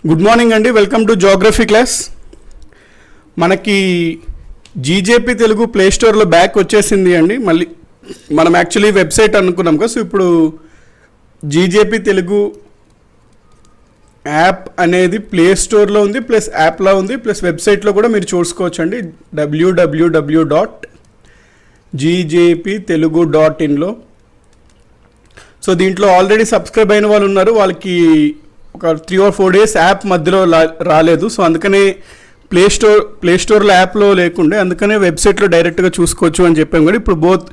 Good morning అండి. Welcome to geography class. మనకి GJP Telugu play స్టోర్లో బ్యాక్ వచ్చేసింది అండి. మళ్ళీ మనం యాక్చువల్లీ వెబ్సైట్ అనుకున్నాం కదా, సో ఇప్పుడు జీజేపీ తెలుగు యాప్ అనేది ప్లే స్టోర్లో ఉంది, ప్లస్ యాప్లో ఉంది, ప్లస్ వెబ్సైట్లో కూడా మీరు చూసుకోవచ్చు అండి. www.gjptelugu.inలో. సో దీంట్లో ఆల్రెడీ సబ్స్క్రైబ్ అయిన వాళ్ళు ఉన్నారు, వాళ్ళకి ఒక 3 or 4 days యాప్ మధ్యలో రాలేదు. సో అందుకనే ప్లే స్టోర్లో యాప్లో లేకుండే, అందుకనే వెబ్సైట్లో డైరెక్ట్గా చూసుకోవచ్చు అని చెప్పాం కూడా. ఇప్పుడు బోత్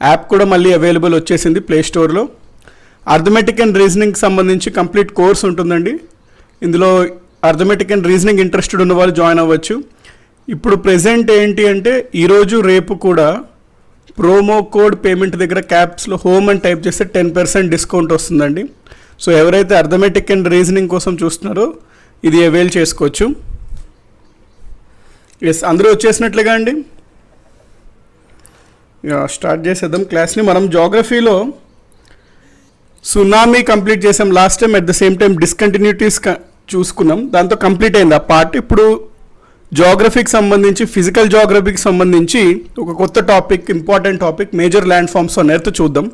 యాప్ కూడా మళ్ళీ అవైలబుల్ వచ్చేసింది ప్లే స్టోర్లో. అర్థమెటిక్ అండ్ రీజనింగ్కి సంబంధించి కంప్లీట్ కోర్స్ ఉంటుందండి. ఇందులో అర్థమెటిక్ అండ్ రీజనింగ్ ఇంట్రెస్టెడ్ ఉన్న వాళ్ళు జాయిన్ అవ్వచ్చు. ఇప్పుడు ప్రెజెంట్ ఏంటి అంటే ఈరోజు రేపు కూడా ప్రోమో కోడ్ పేమెంట్ దగ్గర క్యాప్స్లో హోమ్ అని టైప్ చేస్తే 10% డిస్కౌంట్ వస్తుందండి. సో ఎవరైతే అర్థమెటిక్ అండ్ రీజనింగ్ కోసం చూస్తున్నారో ఇది అవైల్ చేసుకోవచ్చు. ఎస్, అందరూ వచ్చేసినట్లుగా అండి. స్టార్ట్ చేసేద్దాం క్లాస్ని. మనం జాగ్రఫీలో సునామీ కంప్లీట్ చేసాం last time. At the same time discontinuities చూసుకున్నాం, దాంతో కంప్లీట్ అయింది ఆ పార్ట్. ఇప్పుడు జాగ్రఫీకి సంబంధించి, ఫిజికల్ జాగ్రఫీకి సంబంధించి ఒక కొత్త topic, important topic, major land forms on earth చూద్దాం.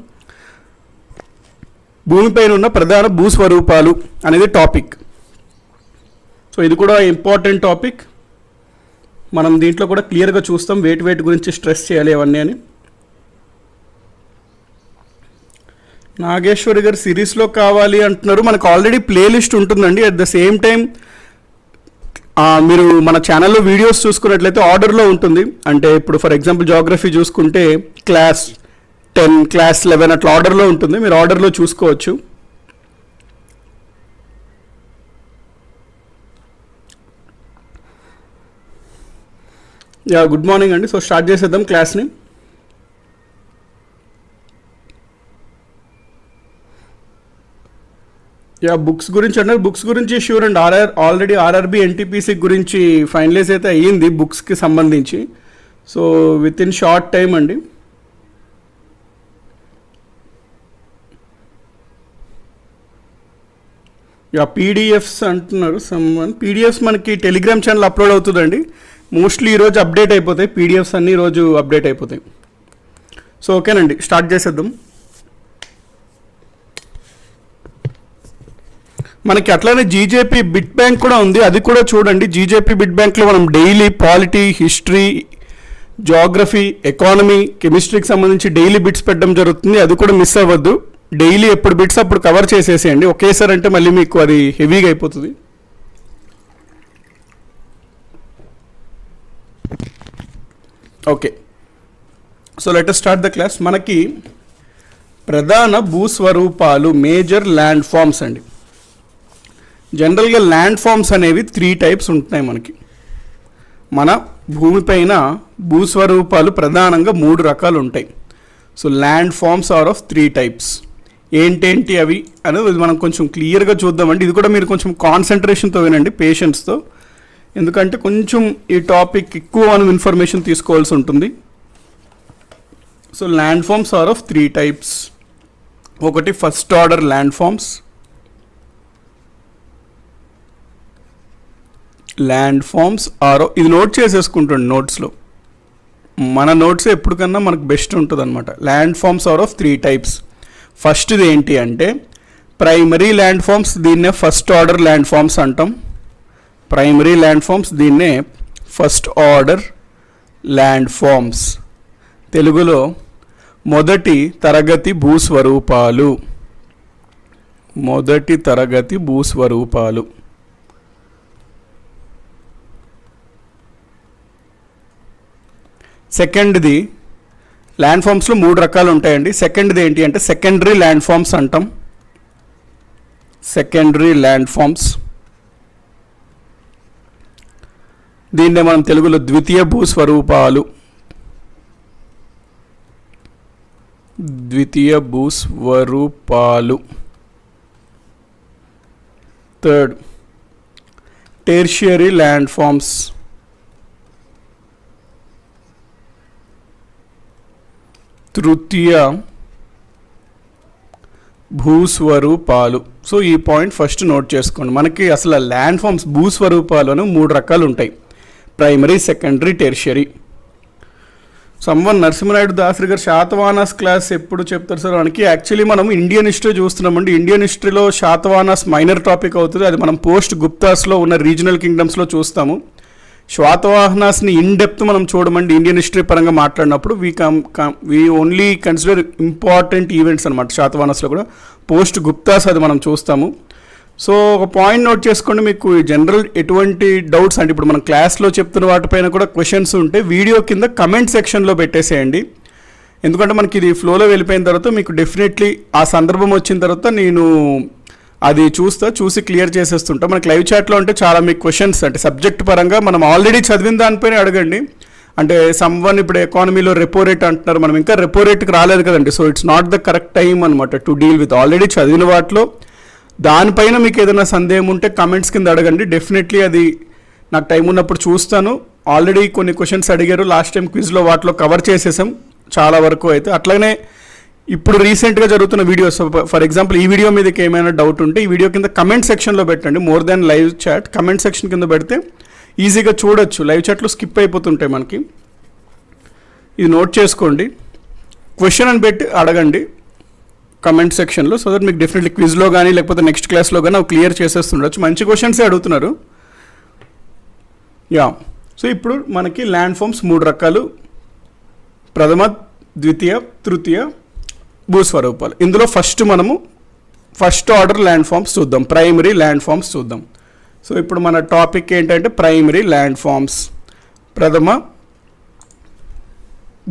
భూమిపైన ఉన్న ప్రధాన భూస్వరూపాలు అనేది టాపిక్. సో ఇది కూడా ఇంపార్టెంట్ టాపిక్. మనం దీంట్లో కూడా క్లియర్గా చూస్తాం వేటి గురించి స్ట్రెస్ చేయాలి అవన్నీ అని. నాగేశ్వరి గారు సిరీస్లో కావాలి అంటున్నారు. మనకు ఆల్రెడీ ప్లేలిస్ట్ ఉంటుందండి. అట్ ద సేమ్ టైం మీరు మన ఛానల్లో వీడియోస్ చూసుకున్నట్లయితే ఆర్డర్లో ఉంటుంది. అంటే ఇప్పుడు ఫర్ ఎగ్జాంపుల్ జాగ్రఫీ చూసుకుంటే క్లాస్ 10, క్లాస్ 11 అట్లా ఆర్డర్లో ఉంటుంది. మీరు ఆర్డర్లో చూసుకోవచ్చు. గుడ్ మార్నింగ్ అండి. సో స్టార్ట్ చేసేద్దాం క్లాస్ని. బుక్స్ గురించి అన్నారు. బుక్స్ గురించి sure and already RRB NTPC గురించి ఫైనలైజ్ అయితే అయ్యింది బుక్స్కి సంబంధించి. So with in short time అండి. పీడిఎఫ్స్ అంటున్నారు సమ్వన్. పీడిఎఫ్స్ మనకి టెలిగ్రామ్ ఛానల్ అప్లోడ్ అవుతుందండి. మోస్ట్లీ ఈరోజు అప్డేట్ అయిపోతాయి పీడిఎఫ్స్ అన్నీ, ఈరోజు అప్డేట్ అయిపోతాయి. సో ఓకేనండి, స్టార్ట్ చేసేద్దాం. మనకి అట్లానే జీజేపీ బిట్ బ్యాంక్ కూడా ఉంది, అది కూడా చూడండి. జీజేపీ బిట్ బ్యాంక్లో మనం daily polity, history, geography, economy, కెమిస్ట్రీకి సంబంధించి డైలీ బిట్స్ పెట్టడం జరుగుతుంది. అది కూడా మిస్ అవ్వద్దు. డైలీ ఎప్పుడు బిట్స్ అప్పుడు కవర్ చేసేసేయండి. ఒకేసారి అంటే మళ్ళీ మీకు అది హెవీగా అయిపోతుంది. Okay, so let us start the class. మనకి ప్రధాన భూస్వరూపాలు, మేజర్ ల్యాండ్ ఫార్మ్స్ అండి. జనరల్గా ల్యాండ్ ఫార్మ్స్ అనేవి 3 types ఉంటున్నాయి మనకి. మన భూమిపైన భూస్వరూపాలు ప్రధానంగా 3 రకాలు ఉంటాయి. So land forms are of 3 types. ఏంటేంటి అవి అనేది మనం కొంచెం క్లియర్గా చూద్దామండి. ఇది కూడా మీరు కొంచెం కాన్సన్ట్రేషన్తో వినండి, పేషెన్స్తో. ఎందుకంటే కొంచెం ఈ టాపిక్ ఎక్కువ మనం ఇన్ఫర్మేషన్ తీసుకోవాల్సి ఉంటుంది. So land forms are of 3 types. ఒకటి first order land forms. Land forms are, ఇది నోట్ చేసేసుకుంటుంది నోట్స్లో. మన నోట్స్ ఎప్పటికన్నా మనకు బెస్ట్ ఉంటుంది అనమాట. Land forms are of 3 types. ఫస్ట్ది ఏంటి అంటే ప్రైమరీ ల్యాండ్ ఫార్మ్స్, దీన్నే ఫస్ట్ ఆర్డర్ ల్యాండ్ ఫార్మ్స్ అంటాం. ప్రైమరీ ల్యాండ్ ఫార్మ్స్, దీన్నే ఫస్ట్ ఆర్డర్ ల్యాండ్ ఫార్మ్స్. తెలుగులో మొదటి తరగతి భూస్వరూపాలు. మొదటి తరగతి భూస్వరూపాలు. సెకండ్ది ల్యాండ్ ఫార్మ్స్లో 3 రకాలు ఉంటాయండి. సెకండ్ది ఏంటి అంటే సెకండరీ ల్యాండ్ ఫార్మ్స్ అంటాం. సెకండరీ ల్యాండ్ ఫార్మ్స్, దీన్నే మనం తెలుగులో ద్వితీయ భూస్వరూపాలు. ద్వితీయ భూస్వరూపాలు. Third tertiary land forms. తృతీయ భూస్వరూపాలు. సో ఈ పాయింట్ ఫస్ట్ నోట్ చేసుకోండి. మనకి అసలు ల్యాండ్ ఫామ్స్ భూస్వరూపాలు అని 3 రకాలు ఉంటాయి, primary, secondary, tertiary. Narasimha Naidu Dasari గారు శాతవాహనాస్ క్లాస్ ఎప్పుడు చెప్తారు సార్ మనకి? యాక్చువల్లీ మనం ఇండియన్ హిస్టరీ చూస్తున్నామండి. ఇండియన్ హిస్టరీలో శాతవాహనాస్ మైనర్ టాపిక్ అవుతుంది, అది మనం పోస్ట్ గుప్తాస్లో ఉన్న రీజనల్ కింగ్డమ్స్లో చూస్తాము. శాతవాహనాస్ని ఇన్ డెప్త్ మనం చూడమండి ఇండియన్ హిస్టరీ పరంగా మాట్లాడినప్పుడు. We only consider important events అనమాట. శాతవాహనాస్లో కూడా పోస్ట్ గుప్తాస్ అది మనం చూస్తాము. సో ఒక పాయింట్ నోట్ చేసుకోండి, మీకు జనరల్ ఎటువంటి డౌట్స్ అంటే ఇప్పుడు మనం క్లాస్లో చెప్తున్న వాటిపైన కూడా క్వశ్చన్స్ ఉంటే వీడియో కింద కమెంట్ సెక్షన్లో పెట్టేసేయండి. ఎందుకంటే మనకి ఇది ఫ్లోలో వెళ్ళిపోయిన తర్వాత మీకు డెఫినెట్లీ ఆ సందర్భం వచ్చిన తర్వాత నేను అది చూసి క్లియర్ చేసేస్తుంటా. మనకి లైవ్ చాట్లో అంటే చాలా మీకు క్వశ్చన్స్ అంటే సబ్జెక్ట్ పరంగా మనం ఆల్రెడీ చదివిన దానిపైన అడగండి. అంటే సమ్వన్ ఇప్పుడు ఎకానమీలో రెపో రేట్ అంటున్నారు, మనం ఇంకా రెపో రేట్కి రాలేదు కదండి. So it's not the correct time అనమాట టు డీల్ విత్ ఆల్రెడీ చదివిన వాటిలో. దానిపైన మీకు ఏదైనా సందేహం ఉంటే కమెంట్స్ కింద అడగండి, డెఫినెట్లీ అది నాకు టైం ఉన్నప్పుడు చూస్తాను. ఆల్రెడీ కొన్ని క్వశ్చన్స్ అడిగారు లాస్ట్ టైం క్విజ్లో, వాటిలో కవర్ చేసేసాం చాలా వరకు అయితే. అట్లానే ఇప్పుడు రీసెంట్గా జరుగుతున్న వీడియోస్, ఫర్ ఎగ్జాంపుల్ ఈ వీడియో మీదకి ఏమైనా డౌట్ ఉంటే ఈ వీడియో కింద కమెంట్ సెక్షన్లో పెట్టండి. More than live chat, comment section కింద పెడితే ఈజీగా చూడొచ్చు. లైవ్ చాట్లో స్కిప్ అయిపోతుంటాయి మనకి. ఇది నోట్ చేసుకోండి, క్వశ్చన్ అని పెట్టి అడగండి కమెంట్ సెక్షన్లో. సో దట్ మీకు డెఫినెట్లీ క్విజ్లో కానీ లేకపోతే నెక్స్ట్ క్లాస్లో కానీ అవి క్లియర్ చేసేస్తుండొచ్చు. మంచి క్వశ్చన్సే అడుగుతున్నారు. సో ఇప్పుడు మనకి ల్యాండ్ ఫామ్స్ 3 రకాలు, ప్రథమ, ద్వితీయ, తృతీయ భూస్వరూపాలు. ఇందులో మనము ఫస్ట్ ఆర్డర్ ల్యాండ్ ఫామ్స్ చూద్దాం, ప్రైమరీ ల్యాండ్ ఫామ్స్ చూద్దాం. సో ఇప్పుడు మన టాపిక్ ఏంటంటే ప్రైమరీ ల్యాండ్ ఫామ్స్, ప్రథమ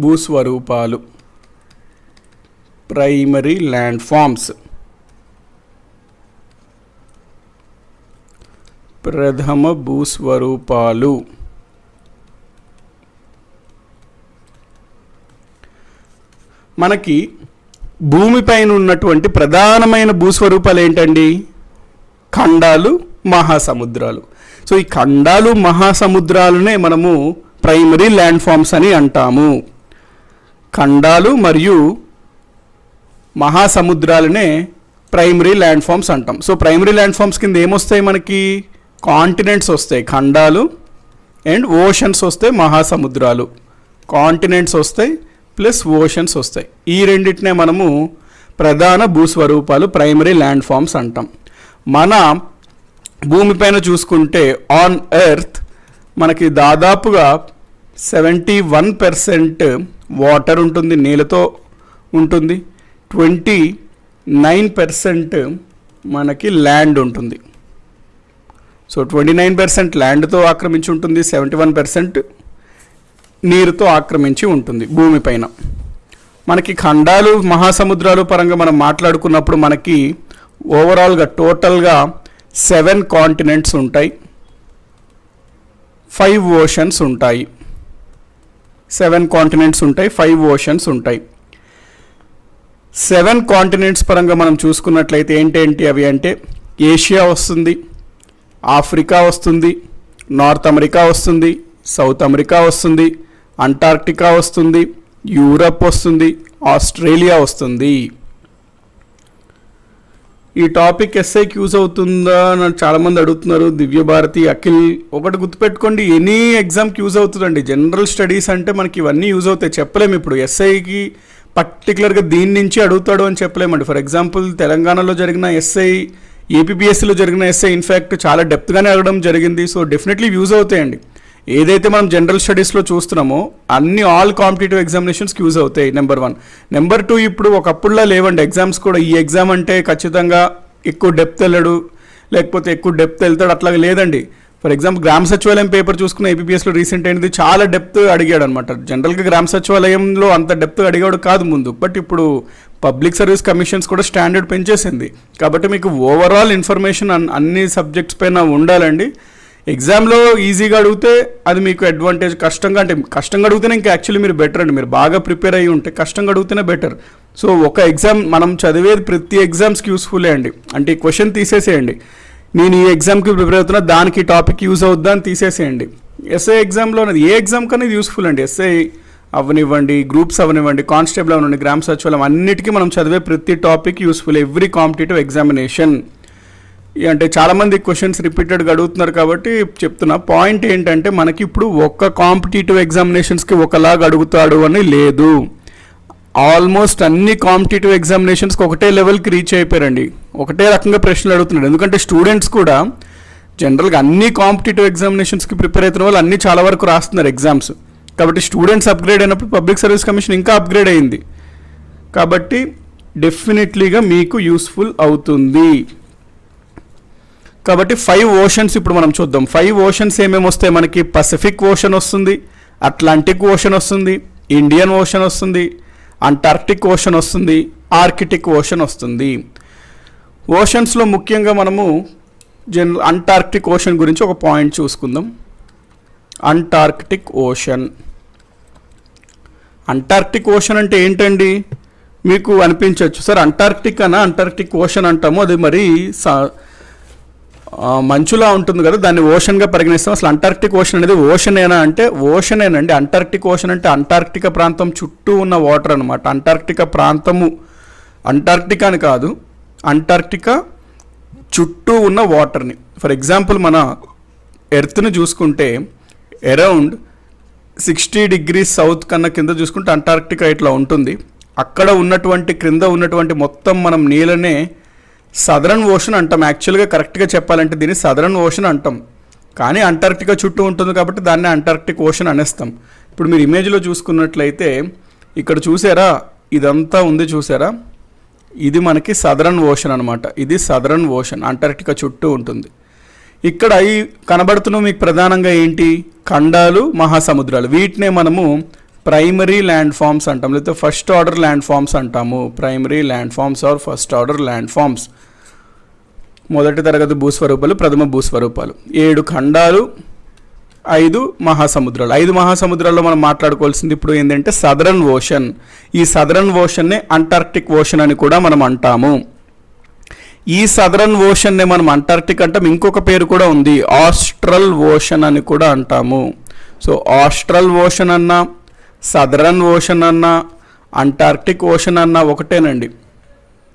భూస్వరూపాలు, ప్రైమరీ ల్యాండ్ ఫామ్స్. ప్రథమ భూస్వరూపాలు. మనకి భూమిపైన ఉన్నటువంటి ప్రధానమైన భూస్వరూపాలు ఏంటండి? ఖండాలు, మహాసముద్రాలు. సో ఈ ఖండాలు, మహాసముద్రాలనే మనము ప్రైమరీ ల్యాండ్ ఫామ్స్ అని అంటాము. ఖండాలు మరియు మహాసముద్రాలనే ప్రైమరీ ల్యాండ్ ఫామ్స్ అంటాం. సో ప్రైమరీ ల్యాండ్ ఫామ్స్ కింద ఏమొస్తాయి మనకి? కాంటినెంట్స్ వస్తాయి ఖండాలు, అండ్ ఓషన్స్ వస్తాయి మహాసముద్రాలు. కాంటినెంట్స్ వస్తాయి ప్లస్ ఓషన్స్ వస్తాయి. ఈ రెండింటినే మనము ప్రధాన భూస్వరూపాలు, ప్రైమరీ ల్యాండ్ ఫామ్స్ అంటాం. మన భూమిపైన చూసుకుంటే ఆన్ ఎర్త్ మనకి దాదాపుగా 71% వాటర్ ఉంటుంది, నీళ్ళతో ఉంటుంది. 29% మనకి ల్యాండ్ ఉంటుంది. సో 29% ల్యాండ్తో ఆక్రమించి ఉంటుంది, 71% నీరుతో ఆక్రమించి ఉంటుంది భూమిపైన. మనకి ఖండాలు, మహాసముద్రాలు పరంగా మనం మాట్లాడుకున్నప్పుడు మనకి ఓవరాల్గా టోటల్గా 7 కాంటినెంట్స్ ఉంటాయి, 5 ఓషన్స్ ఉంటాయి. 7 కాంటినెంట్స్ ఉంటాయి, 5 ఓషన్స్ ఉంటాయి. 7 కాంటినెంట్స్ పరంగా మనం చూసుకున్నట్లయితే ఏంటేంటి అవి అంటే ఏషియా వస్తుంది, ఆఫ్రికా వస్తుంది, నార్త్ అమెరికా వస్తుంది, సౌత్ అమెరికా వస్తుంది, అంటార్క్టికా వస్తుంది, యూరప్ వస్తుంది, ఆస్ట్రేలియా వస్తుంది. ఈ టాపిక్ ఎస్ఐకి యూజ్ అవుతుందా అని చాలామంది అడుగుతున్నారు. దివ్యభారతి, అఖిల్, ఒకటి గుర్తుపెట్టుకోండి, ఎనీ ఎగ్జామ్కి యూజ్ అవుతుందండి. జనరల్ స్టడీస్ అంటే మనకి ఇవన్నీ యూజ్ అవుతాయి, చెప్పలేము. ఇప్పుడు ఎస్ఐకి పర్టికులర్గా దీని నుంచి అడుగుతాడు అని చెప్పలేమండి. ఫర్ ఎగ్జాంపుల్ తెలంగాణలో జరిగిన ఎస్ఐ, ఏపీపీఎస్సీలో జరిగిన ఎస్ఐ ఇన్ఫ్యాక్ట్ చాలా డెప్త్గానే అడగడం జరిగింది. సో డెఫినెట్లీ యూజ్ అవుతాయండి. ఏదైతే మనం జనరల్ స్టడీస్లో చూస్తున్నామో అన్ని ఆల్ కాంపిటేటివ్ ఎగ్జామినేషన్స్కి యూజ్ అవుతాయి. నెంబర్ 1. నెంబర్ 2, ఇప్పుడు ఒకప్పుడులా లేవండి ఎగ్జామ్స్ కూడా. ఈ ఎగ్జామ్ అంటే ఖచ్చితంగా ఎక్కువ డెప్త్ వెళ్ళడు, లేకపోతే ఎక్కువ డెప్త్ వెళ్తాడు, అట్లాగే లేదండి. ఫర్ ఎగ్జాంపుల్ గ్రామ సచివాలయం పేపర్ చూసుకున్న ఏపీఎస్లో రీసెంట్ అయినది చాలా డెప్త్ అడిగాడు అనమాట. జనరల్గా గ్రామ సచివాలయంలో అంత డెప్త్ అడిగాడు కాదు ముందు, బట్ ఇప్పుడు పబ్లిక్ సర్వీస్ కమిషన్స్ కూడా స్టాండర్డ్ పెంచేసింది. కాబట్టి మీకు ఓవరాల్ ఇన్ఫర్మేషన్ అన్ని సబ్జెక్ట్స్ పైన ఉండాలండి. ఎగ్జామ్లో ఈజీగా అడిగితే అది మీకు అడ్వాంటేజ్, కష్టంగా అడిగితేనే ఇంకా యాక్చువల్లీ మీరు బెటర్ అండి. మీరు బాగా ప్రిపేర్ అయ్యి ఉంటే కష్టంగా అడిగితేనే బెటర్. సో ఒక ఎగ్జామ్ మనం చదివేది ప్రతి ఎగ్జామ్స్కి యూస్ఫుల్లే అండి. అంటే ఈ క్వశ్చన్ తీసేసేయండి, నేను ఈ ఎగ్జామ్కి ప్రిపేర్ అవుతున్నా, దానికి టాపిక్ యూజ్ అవుద్దా అని తీసేసేయండి. ఎస్ఐ ఎగ్జామ్లో అది ఏ ఎగ్జామ్ కన్నా ఇది యూస్ఫుల్ అండి. ఎస్ఐ అవనివ్వండి, గ్రూప్స్ అవనివ్వండి, కానిస్టేబుల్ అవనివ్వండి, గ్రామ సచివాలయం, అన్నిటికీ మనం చదివే ప్రతి topic useful every competitive examination. అంటే చాలామంది క్వశ్చన్స్ రిపీటెడ్గా అడుగుతున్నారు కాబట్టి చెప్తున్నా. పాయింట్ ఏంటంటే మనకి ఇప్పుడు ఒక్క కాంపిటేటివ్ ఎగ్జామినేషన్స్కి ఒకలాగా అడుగుతాడు అని లేదు. ఆల్మోస్ట్ అన్ని కాంపిటేటివ్ ఎగ్జామినేషన్స్కి ఒకటే లెవెల్కి రీచ్ అయిపోయారండి. ఒకటే రకంగా ప్రశ్నలు అడుగుతున్నాడు. ఎందుకంటే స్టూడెంట్స్ కూడా జనరల్గా అన్ని కాంపిటేటివ్ ఎగ్జామినేషన్స్కి ప్రిపేర్ అవుతున్న వాళ్ళు అన్ని చాలా వరకు రాస్తున్నారు ఎగ్జామ్స్. కాబట్టి స్టూడెంట్స్ అప్గ్రేడ్ అయినప్పుడు పబ్లిక్ సర్వీస్ కమిషన్ ఇంకా అప్గ్రేడ్ అయింది. కాబట్టి డెఫినెట్లీగా మీకు యూస్ఫుల్ అవుతుంది. కాబట్టి 5 ఓషన్స్ ఇప్పుడు మనం చూద్దాం. 5 ఓషన్స్ ఏమేమి వస్తాయి మనకి? పసిఫిక్ ఓషన్ వస్తుంది, అట్లాంటిక్ ఓషన్ వస్తుంది, ఇండియన్ ఓషన్ వస్తుంది, అంటార్క్టిక్ ఓషన్ వస్తుంది, ఆర్కిటిక్ ఓషన్ వస్తుంది. ఓషన్స్లో ముఖ్యంగా మనము అంటార్క్టిక్ ఓషన్ గురించి ఒక పాయింట్ చూసుకుందాం. Antarctic ocean. అంటార్క్టిక్ ఓషన్ అంటే ఏంటండి? మీకు అనిపించవచ్చు, సార్ అంటార్క్టిక్ అన్న అంటార్క్టిక్ ఓషన్ అంటాము, అది మరి మంచులా ఉంటుంది కదా, దాన్ని ఓషన్గా పరిగణిస్తాం. అసలు అంటార్క్టిక్ ఓషన్ అనేది ఓషనేనా అంటే ఓషనేనండి. అంటార్క్టిక్ ఓషన్ అంటే అంటార్క్టికా ప్రాంతం చుట్టూ ఉన్న వాటర్ అనమాట. అంటార్క్టికా ప్రాంతము, అంటార్క్టికా అని కాదు, అంటార్క్టికా చుట్టూ ఉన్న వాటర్ని. ఫర్ ఎగ్జాంపుల్ మన ఎర్త్ని చూసుకుంటే అరౌండ్ 60 degrees సౌత్ కన్నా కింద చూసుకుంటే అంటార్క్టికా ఇట్లా ఉంటుంది. అక్కడ ఉన్నటువంటి క్రింద ఉన్నటువంటి మొత్తం మనం నీళ్ళనే సదరన్ ఓషన్ అంటాం. యాక్చువల్గా కరెక్ట్గా చెప్పాలంటే దీన్ని సదరన్ ఓషన్ అంటాం, కానీ అంటార్క్టికా చుట్టూ ఉంటుంది కాబట్టి దాన్ని అంటార్క్టిక్ ఓషన్ అనేస్తాం. ఇప్పుడు మీరు ఇమేజ్లో చూసుకున్నట్లయితే ఇక్కడ చూసారా, ఇదంతా ఉంది చూసారా, ఇది మనకి సదరన్ ఓషన్ అనమాట. ఇది సదరన్ ఓషన్, అంటార్క్టికా చుట్టూ ఉంటుంది. ఇక్కడ ఈ కనబడుతున్న మీకు ప్రధానంగా ఏంటి? ఖండాలు, మహాసముద్రాలు. వీటినే మనము ప్రైమరీ ల్యాండ్ ఫామ్స్ అంటాం, లేకపోతే ఫస్ట్ ఆర్డర్ ల్యాండ్ ఫామ్స్ అంటాము. Primary land forms are first order land forms. మొదటి తరగతి భూస్వరూపాలు, ప్రథమ భూస్వరూపాలు. 7 ఖండాలు, 5 మహాసముద్రాలు. 5 మహాసముద్రాల్లో మనం మాట్లాడుకోవాల్సింది ఇప్పుడు ఏంటంటే సదరన్ ఓషన్. ఈ సదరన్ ఓషన్నే అంటార్క్టిక్ ఓషన్ అని కూడా మనం అంటాము. ఈ సదరన్ ఓషన్నే మనం అంటార్క్టిక్ అంటాం. ఇంకొక పేరు కూడా ఉంది, ఆస్ట్రల్ ఓషన్ అని కూడా అంటాము. సో ఆస్ట్రల్ ఓషన్ అన్నా, సదరన్ ఓషన్ అన్నా, అంటార్క్టిక్ ఓషన్ అన్నా ఒకటేనండి.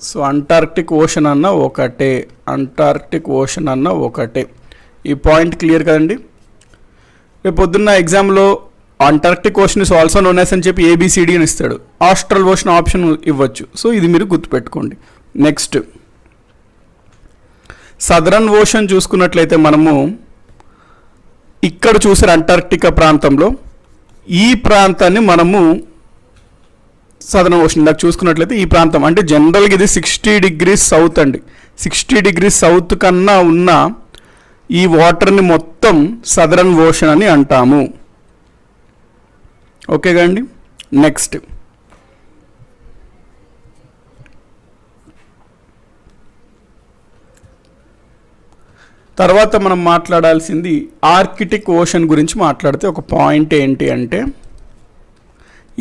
సో అంటార్క్టిక్ ఓషన్ అన్న ఒకటే, అంటార్క్టిక్ ఓషన్ అన్న ఒకటే. ఈ పాయింట్ క్లియర్ కదండి. రేపు పొద్దున్న ఎగ్జామ్లో Antarctic Ocean is also known as అని చెప్పి ABCD అని ఇస్తాడు. ఆస్ట్రల్ ఓషన్ ఆప్షన్ ఇవ్వచ్చు. సో ఇది మీరు గుర్తుపెట్టుకోండి. నెక్స్ట్ సదరన్ ఓషన్ చూసుకున్నట్లయితే మనము ఇక్కడ చూసారు అంటార్క్టికా ప్రాంతంలో, ఈ ప్రాంతాన్ని మనము సదరన్ ఓషన్ దాకా చూసుకున్నట్లయితే ఈ ప్రాంతం అంటే జనరల్గా ఇది 60 degrees సౌత్ అండి. 60 degrees సౌత్ కన్నా ఉన్న ఈ వాటర్ని మొత్తం సదరన్ ఓషన్ అని అంటాము. ఓకే అండి. నెక్స్ట్ తర్వాత మనం మాట్లాడాల్సింది ఆర్కిటిక్ ఓషన్ గురించి మాట్లాడితే ఒక పాయింట్ ఏంటి అంటే,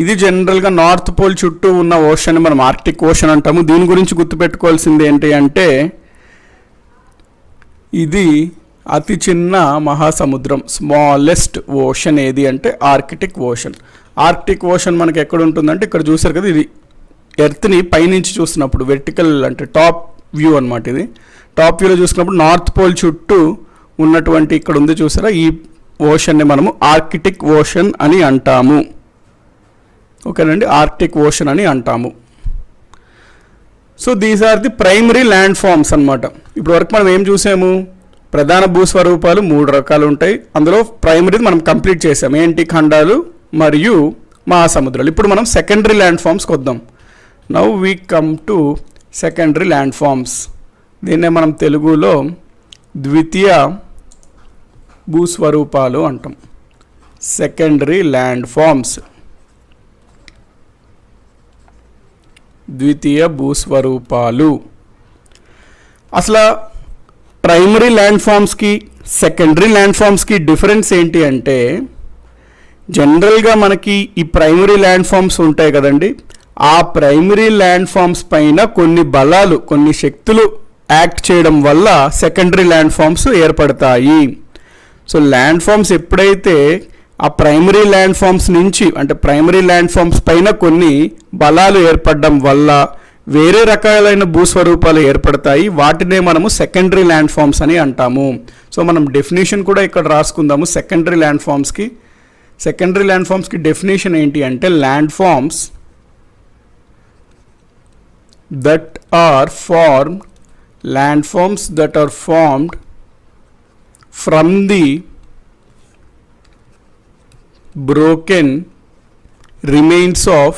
ఇది జనరల్గా నార్త్ పోల్ చుట్టూ ఉన్న ఓషన్ మనం ఆర్కిటిక్ ఓషన్ అంటాము. దీని గురించి గుర్తుపెట్టుకోవాల్సింది ఏంటి అంటే, ఇది అతి చిన్న మహాసముద్రం, స్మాలెస్ట్ ఓషన్ ఏది అంటే ఆర్కిటిక్ ఓషన్. ఆర్కిటిక్ ఓషన్ మనకి ఎక్కడ ఉంటుందంటే ఇక్కడ చూసారు కదా, ఇది ఎర్త్ని పైనుంచి చూస్తున్నప్పుడు వెర్టికల్ అంటే టాప్ వ్యూ అనమాట. ఇది టాప్ వ్యూలో చూసుకున్నప్పుడు నార్త్ పోల్ చుట్టూ ఉన్నటువంటి ఇక్కడ ఉంది చూసారా, ఈ ఓషన్ని మనము ఆర్కిటిక్ ఓషన్ అని అంటాము. ఓకేనండి, ఆర్కిటిక్ ఓషన్ అని అంటాము. So these are the primary land forms అనమాట. ఇప్పుడు వరకు మనం ఏం చూసాము? ప్రధాన భూస్వరూపాలు 3 రకాలు ఉంటాయి. అందులో ప్రైమరీది మనం కంప్లీట్ చేసాం, ఏంటి? ఖండాలు మరియు మహాసముద్రాలు. ఇప్పుడు మనం సెకండరీ ల్యాండ్ ఫామ్స్కి వద్దాం. Now we come to secondary land forms. దీన్నే మనం తెలుగులో ద్వితీయ భూస్వరూపాలు అంటాం. సెకండరీ ల్యాండ్ ఫామ్స్, ద్వితీయ భూస్వరూపాలు. అసలు ప్రైమరీ ల్యాండ్ ఫామ్స్కి సెకండరీ ల్యాండ్ ఫామ్స్కి డిఫరెన్స్ ఏంటి అంటే, జనరల్గా మనకి ఈ ప్రైమరీ ల్యాండ్ ఫామ్స్ ఉంటాయి కదండి, ఆ ప్రైమరీ ల్యాండ్ ఫామ్స్ పైన కొన్ని బలాలు, కొన్ని శక్తులు యాక్ట్ చేయడం వల్ల సెకండరీ ల్యాండ్ ఫామ్స్ ఏర్పడతాయి. సో ల్యాండ్ ఫామ్స్ ఎప్పుడైతే ఆ ప్రైమరీ ల్యాండ్ ఫామ్స్ నుంచి అంటే ప్రైమరీ ల్యాండ్ ఫామ్స్ పైన కొన్ని బలాలు ఏర్పడడం వల్ల వేరే రకాలైన భూస్వరూపాలు ఏర్పడతాయి. వాటినే మనము సెకండరీ ల్యాండ్ ఫామ్స్ అని అంటాము. సో మనం డెఫినేషన్ కూడా ఇక్కడ రాసుకుందాము. సెకండరీ ల్యాండ్ ఫామ్స్కి డెఫినేషన్ ఏంటి అంటే land forms that are formed from the broken remains of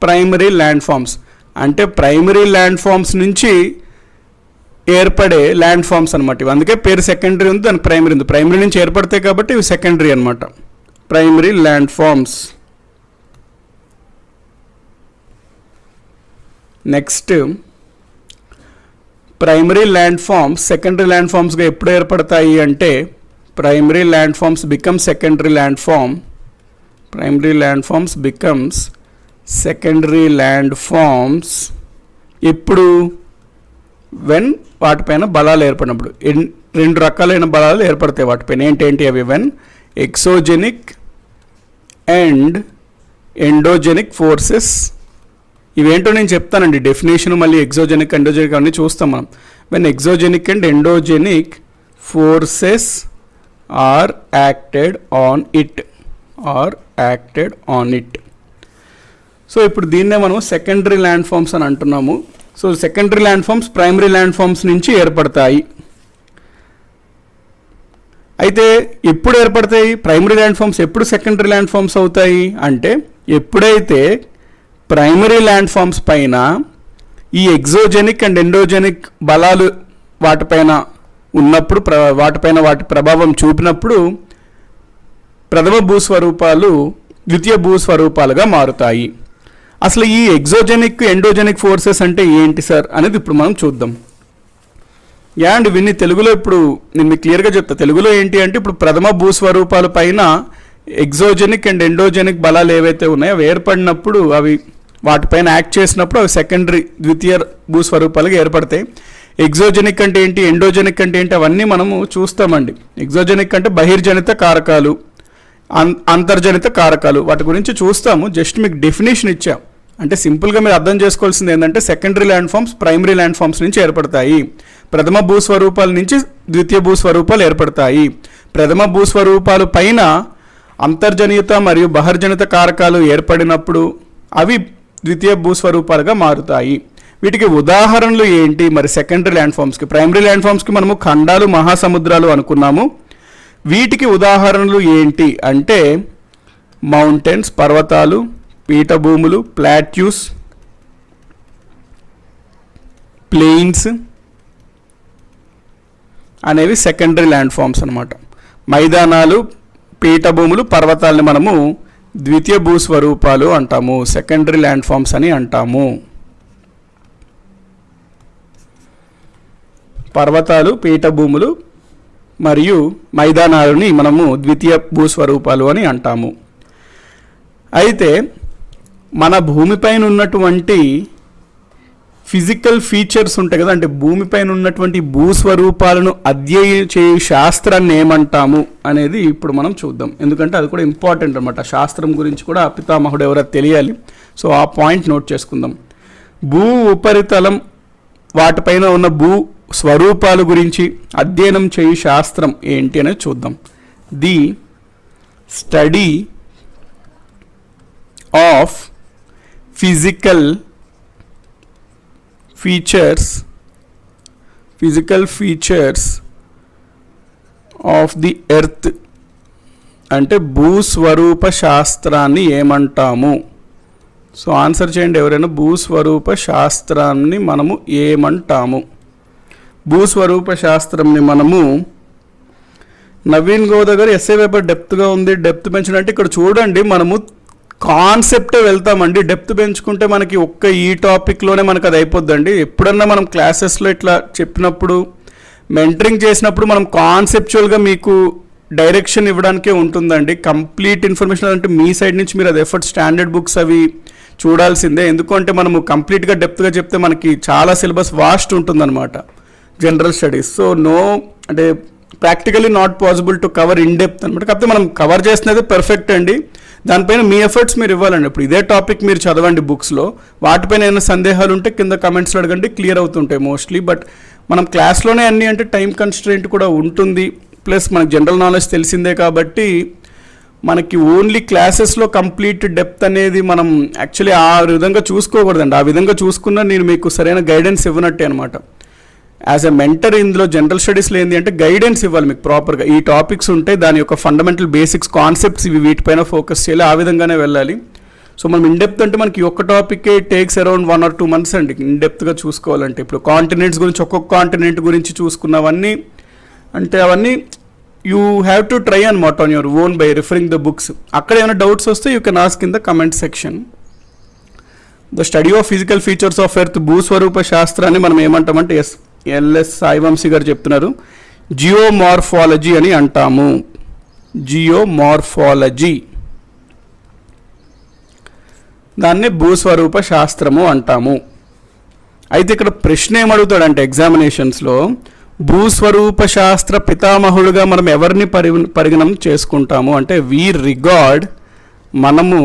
primary land forms. అంటే ప్రైమరీ ల్యాండ్ ఫామ్స్ నుంచి ఏర్పడే ల్యాండ్ ఫామ్స్ అనమాట ఇవి. అందుకే పేరు సెకండరీ ఉంది, దానికి ప్రైమరీ ఉంది. ప్రైమరీ నుంచి ఏర్పడతాయి కాబట్టి ఇవి సెకండరీ అనమాట, primary land forms. Next primary land forms secondary land ఫామ్స్గా ఎప్పుడు ఏర్పడతాయి అంటే primary land forms become secondary land form. Primary land forms becomes secondary land forms ఇప్పుడు when వాటిపైన బలాలు ఏర్పడినప్పుడు. రెండు రకాలైన బలాలు ఏర్పడతాయి వాటిపైన. ఏంటేంటి అవి? when exogenic and endogenic forces. ఇవేంటో నేను చెప్తానండి డెఫినేషన్, మళ్ళీ ఎక్సోజెనిక్ ఎండోజెనిక్ అన్నీ చూస్తాం మనం. when exogenic and endogenic forces are acted on it. So ఇప్పుడు దీన్నే మనం సెకండరీ ల్యాండ్ ఫామ్స్ అని అంటున్నాము. So secondary land forms primary land forms నుంచి ఏర్పడతాయి. అయితే ఎప్పుడు ఏర్పడతాయి ప్రైమరీ ల్యాండ్ ఫామ్స్, ఎప్పుడు సెకండరీ ల్యాండ్ ఫామ్స్ అవుతాయి అంటే ఎప్పుడైతే ప్రైమరీ ల్యాండ్ ఫామ్స్ పైన ఈ ఎక్సోజెనిక్ అండ్ ఎండోజెనిక్ బలాలు వాటిపైన ఉన్నప్పుడు, వాటిపైన వాటి ప్రభావం చూపినప్పుడు ప్రథమ భూస్వరూపాలు ద్వితీయ భూస్వరూపాలుగా మారుతాయి. అసలు ఈ ఎక్సోజెనిక్ ఎండోజెనిక్ ఫోర్సెస్ అంటే ఏంటి సార్ అనేది ఇప్పుడు మనం చూద్దాం. అండ్ విన్ని తెలుగులో ఇప్పుడు నేను మీకు క్లియర్గా చెప్తా. తెలుగులో ఏంటి అంటే ఇప్పుడు ప్రథమ భూస్వరూపాల పైన ఎక్సోజెనిక్ అండ్ ఎండోజెనిక్ బలాలు ఏవైతే ఉన్నాయో అవి ఏర్పడినప్పుడు, అవి వాటిపైన యాక్ట్ చేసినప్పుడు అవి సెకండరీ ద్వితీయ భూస్వరూపాలుగా ఏర్పడతాయి. ఎక్సోజెనిక్ అంటే ఏంటి, ఎండోజెనిక్ అంటే ఏంటి, అవన్నీ మనము చూస్తామండి. ఎక్సోజెనిక్ అంటే బహిర్జనిత కారకాలు, అంతర్జనిత కారకాలు, వాటి గురించి చూస్తాము. జస్ట్ మీకు డెఫినేషన్ ఇచ్చాం. అంటే సింపుల్గా మీరు అర్థం చేసుకోవాల్సింది ఏంటంటే secondary land forms primary land forms నుంచి ఏర్పడతాయి. ప్రథమ భూస్వరూపాల నుంచి ద్వితీయ భూస్వరూపాలు ఏర్పడతాయి. ప్రథమ భూస్వరూపాలు పైన అంతర్జనిత మరియు బహిర్జనిత కారకాలు ఏర్పడినప్పుడు అవి ద్వితీయ భూస్వరూపాలుగా మారుతాయి. వీటికి ఉదాహరణలు ఏంటి మరి సెకండరీ ల్యాండ్ ఫామ్స్కి? ప్రైమరీ ల్యాండ్ ఫామ్స్కి మనము ఖండాలు, మహాసముద్రాలు అనుకున్నాము. వీటికి ఉదాహరణలు ఏంటి అంటే మౌంటైన్స్, పర్వతాలు, పీఠభూములు, ప్లాట్యూస్, ప్లెయిన్స్ అనేవి సెకండరీ ల్యాండ్ ఫామ్స్ అన్నమాట. మైదానాలు, పీఠభూములు, పర్వతాలని మనము ద్వితీయ భూస్వరూపాలు అంటాము, సెకండరీ ల్యాండ్ ఫామ్స్ అని అంటాము. పర్వతాలు, పీఠభూములు మరియు మైదానాలని మనము ద్వితీయ భూస్వరూపాలు అని అంటాము. అయితే మన భూమిపైన ఉన్నటువంటి ఫిజికల్ ఫీచర్స్ ఉంటాయి కదా, అంటే భూమిపైన ఉన్నటువంటి భూస్వరూపాలను అధ్యయనం చేయు శాస్త్రాన్ని ఏమంటాము అనేది ఇప్పుడు మనం చూద్దాం. ఎందుకంటే అది కూడా ఇంపార్టెంట్ అనమాట. శాస్త్రం గురించి కూడా పితామహుడు ఎవరో తెలియాలి. సో ఆ పాయింట్ నోట్ చేసుకుందాం. భూ ఉపరితలం వాటిపైన ఉన్న భూ స్వరూపాల గురించి అధ్యయనం చేయు శాస్త్రం ఏంటి అనేది చూద్దాం. The study of physical features of the earth అంటే భూస్వరూప శాస్త్రాన్ని ఏమంటాము? సో ఆన్సర్ చేయండి ఎవరైనా. భూస్వరూప శాస్త్రాన్ని మనము ఏమంటాము? భూస్వరూప శాస్త్రంని మనము నవీన్ గౌద గారు ఎస్ఏ పేపర్ డెప్త్గా ఉంది, డెప్త్ పెంచడంటే ఇక్కడ చూడండి మనము కాన్సెప్టే వెళ్తామండి. డెప్త్ పెంచుకుంటే మనకి ఒక్క ఈ టాపిక్లోనే మనకు అది అయిపోద్దండి. ఎప్పుడన్నా మనం క్లాసెస్లో ఇట్లా చెప్పినప్పుడు మెంటరింగ్ చేసినప్పుడు మనం కాన్సెప్చువల్గా మీకు డైరెక్షన్ ఇవ్వడానికే ఉంటుందండి. కంప్లీట్ ఇన్ఫర్మేషన్ అంటే మీ సైడ్ నుంచి మీరు అది ఎఫర్ట్ స్టాండర్డ్ బుక్స్ అవి చూడాల్సిందే. ఎందుకంటే మనము కంప్లీట్గా డెప్త్గా చెప్తే మనకి చాలా సిలబస్ వాస్ట్ ఉంటుందన్నమాట జనరల్ స్టడీస్. సో అంటే practically not possible to cover in depth అనమాట. కాకపోతే మనం కవర్ చేసినది పర్ఫెక్ట్ అండి, దానిపైన మీ ఎఫర్ట్స్ మీరు ఇవ్వాలండి. ఇప్పుడు ఇదే టాపిక్ మీరు చదవండి బుక్స్లో, వాటిపైన ఏమైనా సందేహాలు ఉంటే కింద కమెంట్స్లో అడగండి, క్లియర్ అవుతుంటాయి మోస్ట్లీ. బట్ మనం క్లాస్లోనే అన్నీ అంటే టైం కన్స్ట్రెయింట్ కూడా ఉంటుంది, ప్లస్ మనకు జనరల్ నాలెడ్జ్ తెలిసిందే కాబట్టి మనకి ఓన్లీ క్లాసెస్లో కంప్లీట్ డెప్త్ అనేది మనం యాక్చువల్లీ ఆ విధంగా చూసుకోకూడదండి. ఆ విధంగా చూసుకున్నా నేను మీకు సరైన గైడెన్స్ ఇవ్వనట్టే అనమాట. యాజ్ ఎ మెంటర్ ఇందులో జనరల్ స్టడీస్లో ఏంటి అంటే గైడెన్స్ ఇవ్వాలి మీకు ప్రాపర్గా. ఈ టాపిక్స్ ఉంటే దాని యొక్క ఫండమెంటల్ బేసిక్స్ కాన్సెప్ట్స్ ఇవి వీటిపైన ఫోకస్ చేయాలి, ఆ విధంగానే వెళ్ళాలి. సో మనం ఇన్డెప్త్ అంటే మనకి ఒక్క టాపికే టేక్స్ అరౌండ్ 1 or 2 months అండి ఇన్డెప్త్గా చూసుకోవాలంటే. ఇప్పుడు కాంటినెంట్స్ గురించి ఒక్కొక్క కాంటినెంట్ గురించి చూసుకున్నవన్నీ అంటే అవన్నీ యూ హ్యావ్ టు ట్రై అనమాట on your own by referring the books. అక్కడ ఏమైనా డౌట్స్ వస్తే you can ask in the comment section. The study of physical features of earth భూస్వరూప శాస్త్రాన్ని మనం ఏమంటామంటే ఎల్ఎస్ సాయి వంశీ గారు చెప్తున్నారు జియోమార్ఫాలజీ అని అంటాము. జియోమార్ఫాలజీ, దాన్ని భూస్వరూప శాస్త్రము అంటాము. అయితే ఇక్కడ ప్రశ్న ఏమడుగుతాడంటే ఎగ్జామినేషన్స్లో, భూస్వరూప శాస్త్ర పితామహుడుగా మనం ఎవరిని పరిగణన చేసుకుంటాము అంటే వి రిగార్డ్, మనము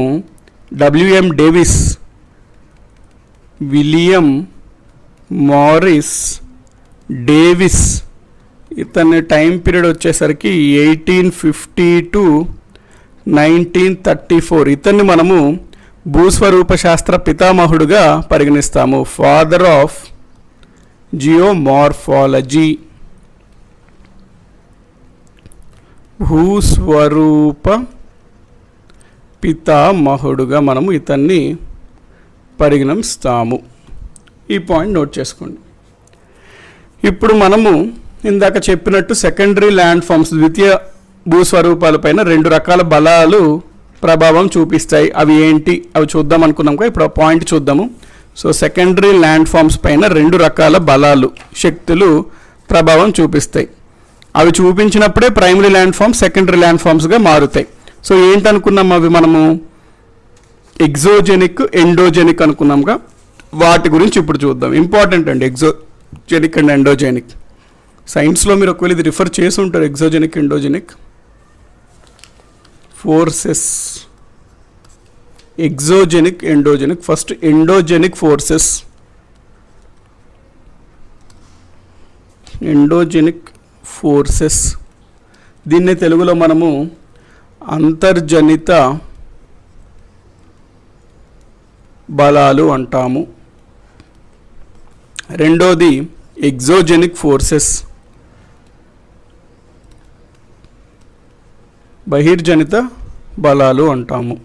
WM Davis, William Morris Davis, ఇతని టైం పీరియడ్ వచ్చేసరికి 1850 to 1934, ఇతన్ని మనము భూస్వరూప శాస్త్ర పితామహుడుగా పరిగణిస్తాము. ఫాదర్ ఆఫ్ జియోమార్ఫాలజీ, భూస్వరూప పితామహుడుగా మనము ఇతన్ని పరిగణిస్తాము. ఈ పాయింట్ నోట్ చేసుకోండి. ఇప్పుడు మనము ఇందాక చెప్పినట్టు సెకండరీ ల్యాండ్ ఫామ్స్, ద్వితీయ భూస్వరూపాలపైన 2 రకాల బలాలు ప్రభావం చూపిస్తాయి. అవి ఏంటి అవి చూద్దాం అనుకున్నాం కదా, ఇప్పుడు ఆ పాయింట్ చూద్దాము. సో సెకండరీ ల్యాండ్ ఫామ్స్ పైన 2 రకాల బలాలు, శక్తులు ప్రభావం చూపిస్తాయి. అవి చూపించినప్పుడే primary land forms secondary land ఫామ్స్గా మారుతాయి. సో ఏంటనుకున్నాం అవి మనము ఎగ్జోజెనిక్, ఎండోజెనిక్ అనుకున్నాంగా, వాటి గురించి ఇప్పుడు చూద్దాం. ఇంపార్టెంట్ అండి ఎగ్జోజెనిక్ అండ్ ఎండోజెనిక్. సైన్స్లో మీరు ఒకవేళ ఇది రిఫర్ చేసి ఉంటారు, exogenic endogenic forces, exogenic endogenic. First endogenic forces, endogenic forces, దీన్నే తెలుగులో మనము అంతర్జనిత బలాలు అంటాము. రెండోది ఎగ్జోజెనిక్ ఫోర్సెస్, బహిర్జనిత బలాలు అంటాము.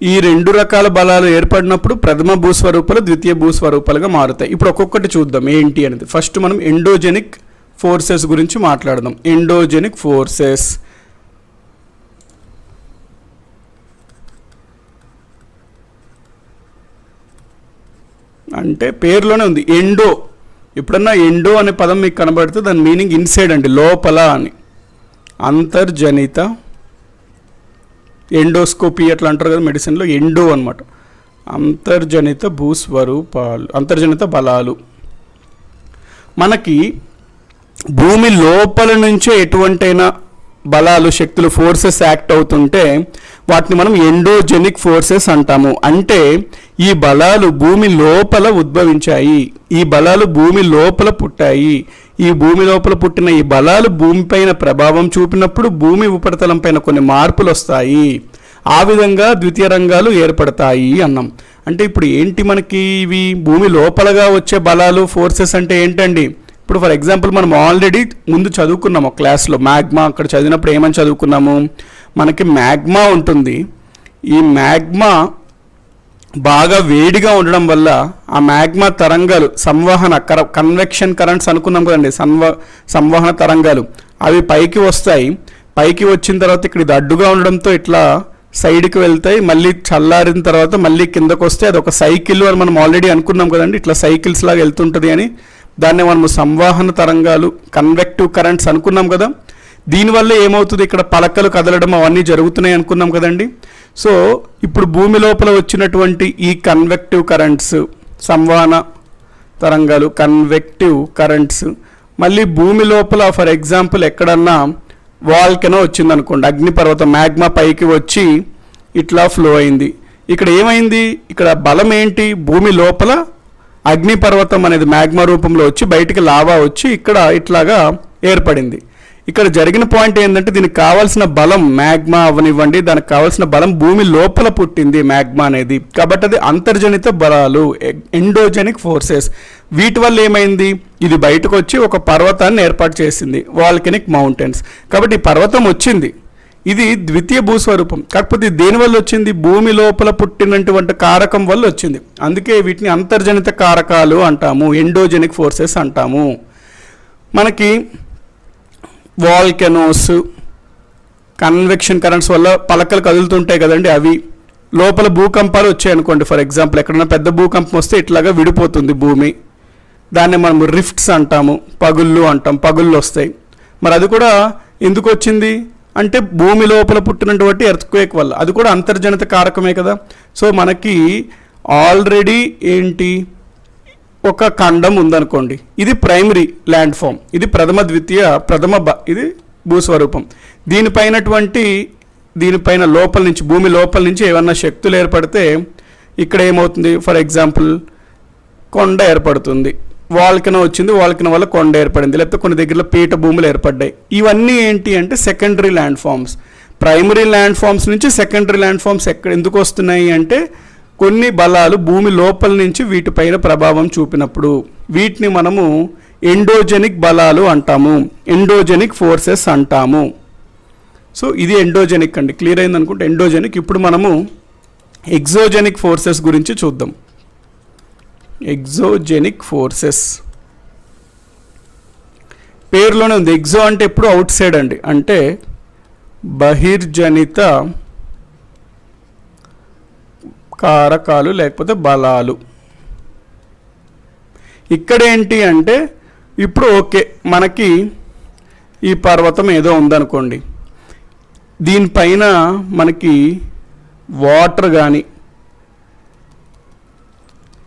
ఈ 2 రకాల బలాలు ఏర్పడినప్పుడు ప్రథమ భూస్వరూపాలు ద్వితీయ భూస్వరూపాలుగా మారుతాయి. ఇప్పుడు ఒక్కొక్కటి చూద్దాం ఏంటి అనేది. ఫస్ట్ మనం ఎండోజెనిక్ ఫోర్సెస్ గురించి మాట్లాడదాం. ఎండోజెనిక్ ఫోర్సెస్ అంటే పేరులోనే ఉంది ఎండో. ఎప్పుడన్నా ఎండో అనే పదం మీకు కనబడితే దాని మీనింగ్ ఇన్సైడ్ అండి, లోపల అని. అంతర్జనిత, ఎండోస్కోపీ అట్లా అంటారు కదా మెడిసిన్లో, ఎండో అనమాట. అంతర్జనిత భూస్వరూపాలు, అంతర్జనిత బలాలు. మనకి భూమి లోపల నుంచే ఎటువంటైనా బలాలు, శక్తులు, ఫోర్సెస్ యాక్ట్ అవుతుంటే వాటిని మనం ఎండోజెనిక్ ఫోర్సెస్ అంటాము. అంటే ఈ బలాలు భూమి లోపల ఉద్భవించాయి, ఈ బలాలు భూమి లోపల పుట్టాయి. ఈ భూమి లోపల పుట్టిన ఈ బలాలు భూమిపైన ప్రభావం చూపినప్పుడు భూమి ఉపరితలం పైన కొన్ని మార్పులు వస్తాయి. ఆ విధంగా ద్వితీయ రంగాలు ఏర్పడతాయి అన్నాం. అంటే ఇప్పుడు ఏంటి మనకి ఇవి భూమి లోపలగా వచ్చే బలాలు, ఫోర్సెస్ అంటే ఏంటండి? ఇప్పుడు ఫర్ ఎగ్జాంపుల్ మనం ఆల్రెడీ ముందు చదువుకున్నాము క్లాస్లో మ్యాగ్మా. అక్కడ చదివినప్పుడు ఏమని చదువుకున్నాము, మనకి మ్యాగ్మా ఉంటుంది. ఈ మ్యాగ్మా బాగా వేడిగా ఉండడం వల్ల ఆ మ్యాగ్మా తరంగాలు, సంవహన కన్వెక్షన్ కరెంట్స్ అనుకున్నాం కదండి, సంవహన తరంగాలు, అవి పైకి వస్తాయి. పైకి వచ్చిన తర్వాత ఇక్కడ ఇది అడ్డుగా ఉండడంతో ఇట్లా సైడ్కి వెళ్తాయి. మళ్ళీ చల్లారిన తర్వాత మళ్ళీ కిందకు వస్తే అది ఒక సైకిల్ అని మనం ఆల్రెడీ అనుకున్నాం కదండి, ఇట్లా సైకిల్స్ లాగా వెళ్తుంటుంది అని. దాన్ని మనము సంవహన తరంగాలు, కన్వెక్టివ్ కరెంట్స్ అనుకున్నాం కదా. దీనివల్ల ఏమవుతుంది, ఇక్కడ పలకలు కదలడం అవన్నీ జరుగుతున్నాయి అనుకున్నాం కదండి. సో ఇప్పుడు భూమి లోపల వచ్చినటువంటి ఈ కన్వెక్టివ్ కరెంట్స్, సంవహన తరంగాలు, కన్వెక్టివ్ కరెంట్స్. మళ్ళీ భూమి లోపల ఫర్ ఎగ్జాంపుల్ ఎక్కడన్నా వాల్కెనో వచ్చిందనుకోండి, అగ్నిపర్వతం మ్యాగ్మా పైకి వచ్చి ఇట్లా ఫ్లో అయింది. ఇక్కడ ఏమైంది, ఇక్కడ బలం ఏంటి, భూమి లోపల అగ్నిపర్వతం అనేది మ్యాగ్మా రూపంలో వచ్చి బయటికి లావా వచ్చి ఇక్కడ ఇట్లాగా ఏర్పడింది. ఇక్కడ జరిగిన పాయింట్ ఏంటంటే దీనికి కావాల్సిన బలం మ్యాగ్మా అవనివ్వండి, దానికి కావాల్సిన బలం భూమి లోపల పుట్టింది మ్యాగ్మా అనేది. కాబట్టి అది అంతర్జనిత బలాలు, ఎండోజెనిక్ ఫోర్సెస్. వీటి వల్ల ఏమైంది, ఇది బయటకు వచ్చి ఒక పర్వతాన్ని ఏర్పాటు చేసింది, వాల్కెనిక్ మౌంటైన్స్. కాబట్టి ఈ పర్వతం వచ్చింది, ఇది ద్వితీయ భూస్వరూపం. కాకపోతే దేనివల్ల వచ్చింది, భూమి లోపల పుట్టినటువంటి కారకం వల్ల వచ్చింది. అందుకే వీటిని అంతర్జనిత కారకాలు అంటాము, ఎండోజెనిక్ ఫోర్సెస్ అంటాము. మనకి వాల్కెనోస్, కన్వెక్షన్ కరెంట్స్ వల్ల పలకలు కదులుతుంటాయి కదండి, అవి లోపల భూకంపాలు వచ్చాయనుకోండి. ఫర్ ఎగ్జాంపుల్ ఎక్కడైనా పెద్ద భూకంపం వస్తే ఇట్లాగా విడిపోతుంది భూమి, దాన్ని మనం రిఫ్ట్స్ అంటాము, పగుళ్ళు అంటాం, పగుళ్ళు వస్తాయి. మరి అది కూడా ఎందుకు వచ్చింది అంటే భూమి లోపల పుట్టినటువంటి ఎర్త్క్వేక్ వల్ల, అది కూడా అంతర్జనిత కారకమే కదా. సో మనకి ఆల్రెడీ ఏంటి, ఒక ఖండం ఉందనుకోండి, ఇది ప్రైమరీ ల్యాండ్ ఫామ్, ఇది ప్రథమ ద్వితీయ ఇది భూస్వరూపం. దీనిపైన లోపల నుంచి, భూమి లోపల నుంచి ఏమన్నా శక్తులు ఏర్పడితే ఇక్కడ ఏమవుతుంది, ఫర్ ఎగ్జాంపుల్ కొండ ఏర్పడుతుంది, వాల్కెనో వచ్చింది, వాల్కెనో వల్ల కొండ ఏర్పడింది, లేకపోతే కొన్ని దగ్గరలో పీఠ భూములు ఏర్పడ్డాయి. ఇవన్నీ ఏంటి అంటే secondary land forms. Primary land forms నుంచి సెకండరీ ల్యాండ్ ఫామ్స్ ఎందుకు వస్తున్నాయి అంటే కొన్ని బలాలు భూమి లోపల నుంచి వీటిపైన ప్రభావం చూపినప్పుడు వీటిని మనము ఎండోజెనిక్ బలాలు అంటాము, ఎండోజెనిక్ ఫోర్సెస్ అంటాము. సో ఇది ఎండోజెనిక్ అండి, క్లియర్ అయింది అనుకుంటే ఎండోజెనిక్. ఇప్పుడు మనము ఎగ్జోజెనిక్ ఫోర్సెస్ గురించి చూద్దాం. ఎగ్జోజెనిక్ ఫోర్సెస్ పేరులోనే ఉంది, ఎగ్జో అంటే ఎప్పుడు అవుట్ సైడ్ అండి, అంటే బహిర్జనిత కారకాలు లేకపోతే బలాలు. ఇక్కడ ఏంటి అంటే ఇప్పుడు ఓకే, మనకి ఈ పర్వతం ఏదో ఉందనుకోండి, దీనిపైన మనకి వాటర్ కానీ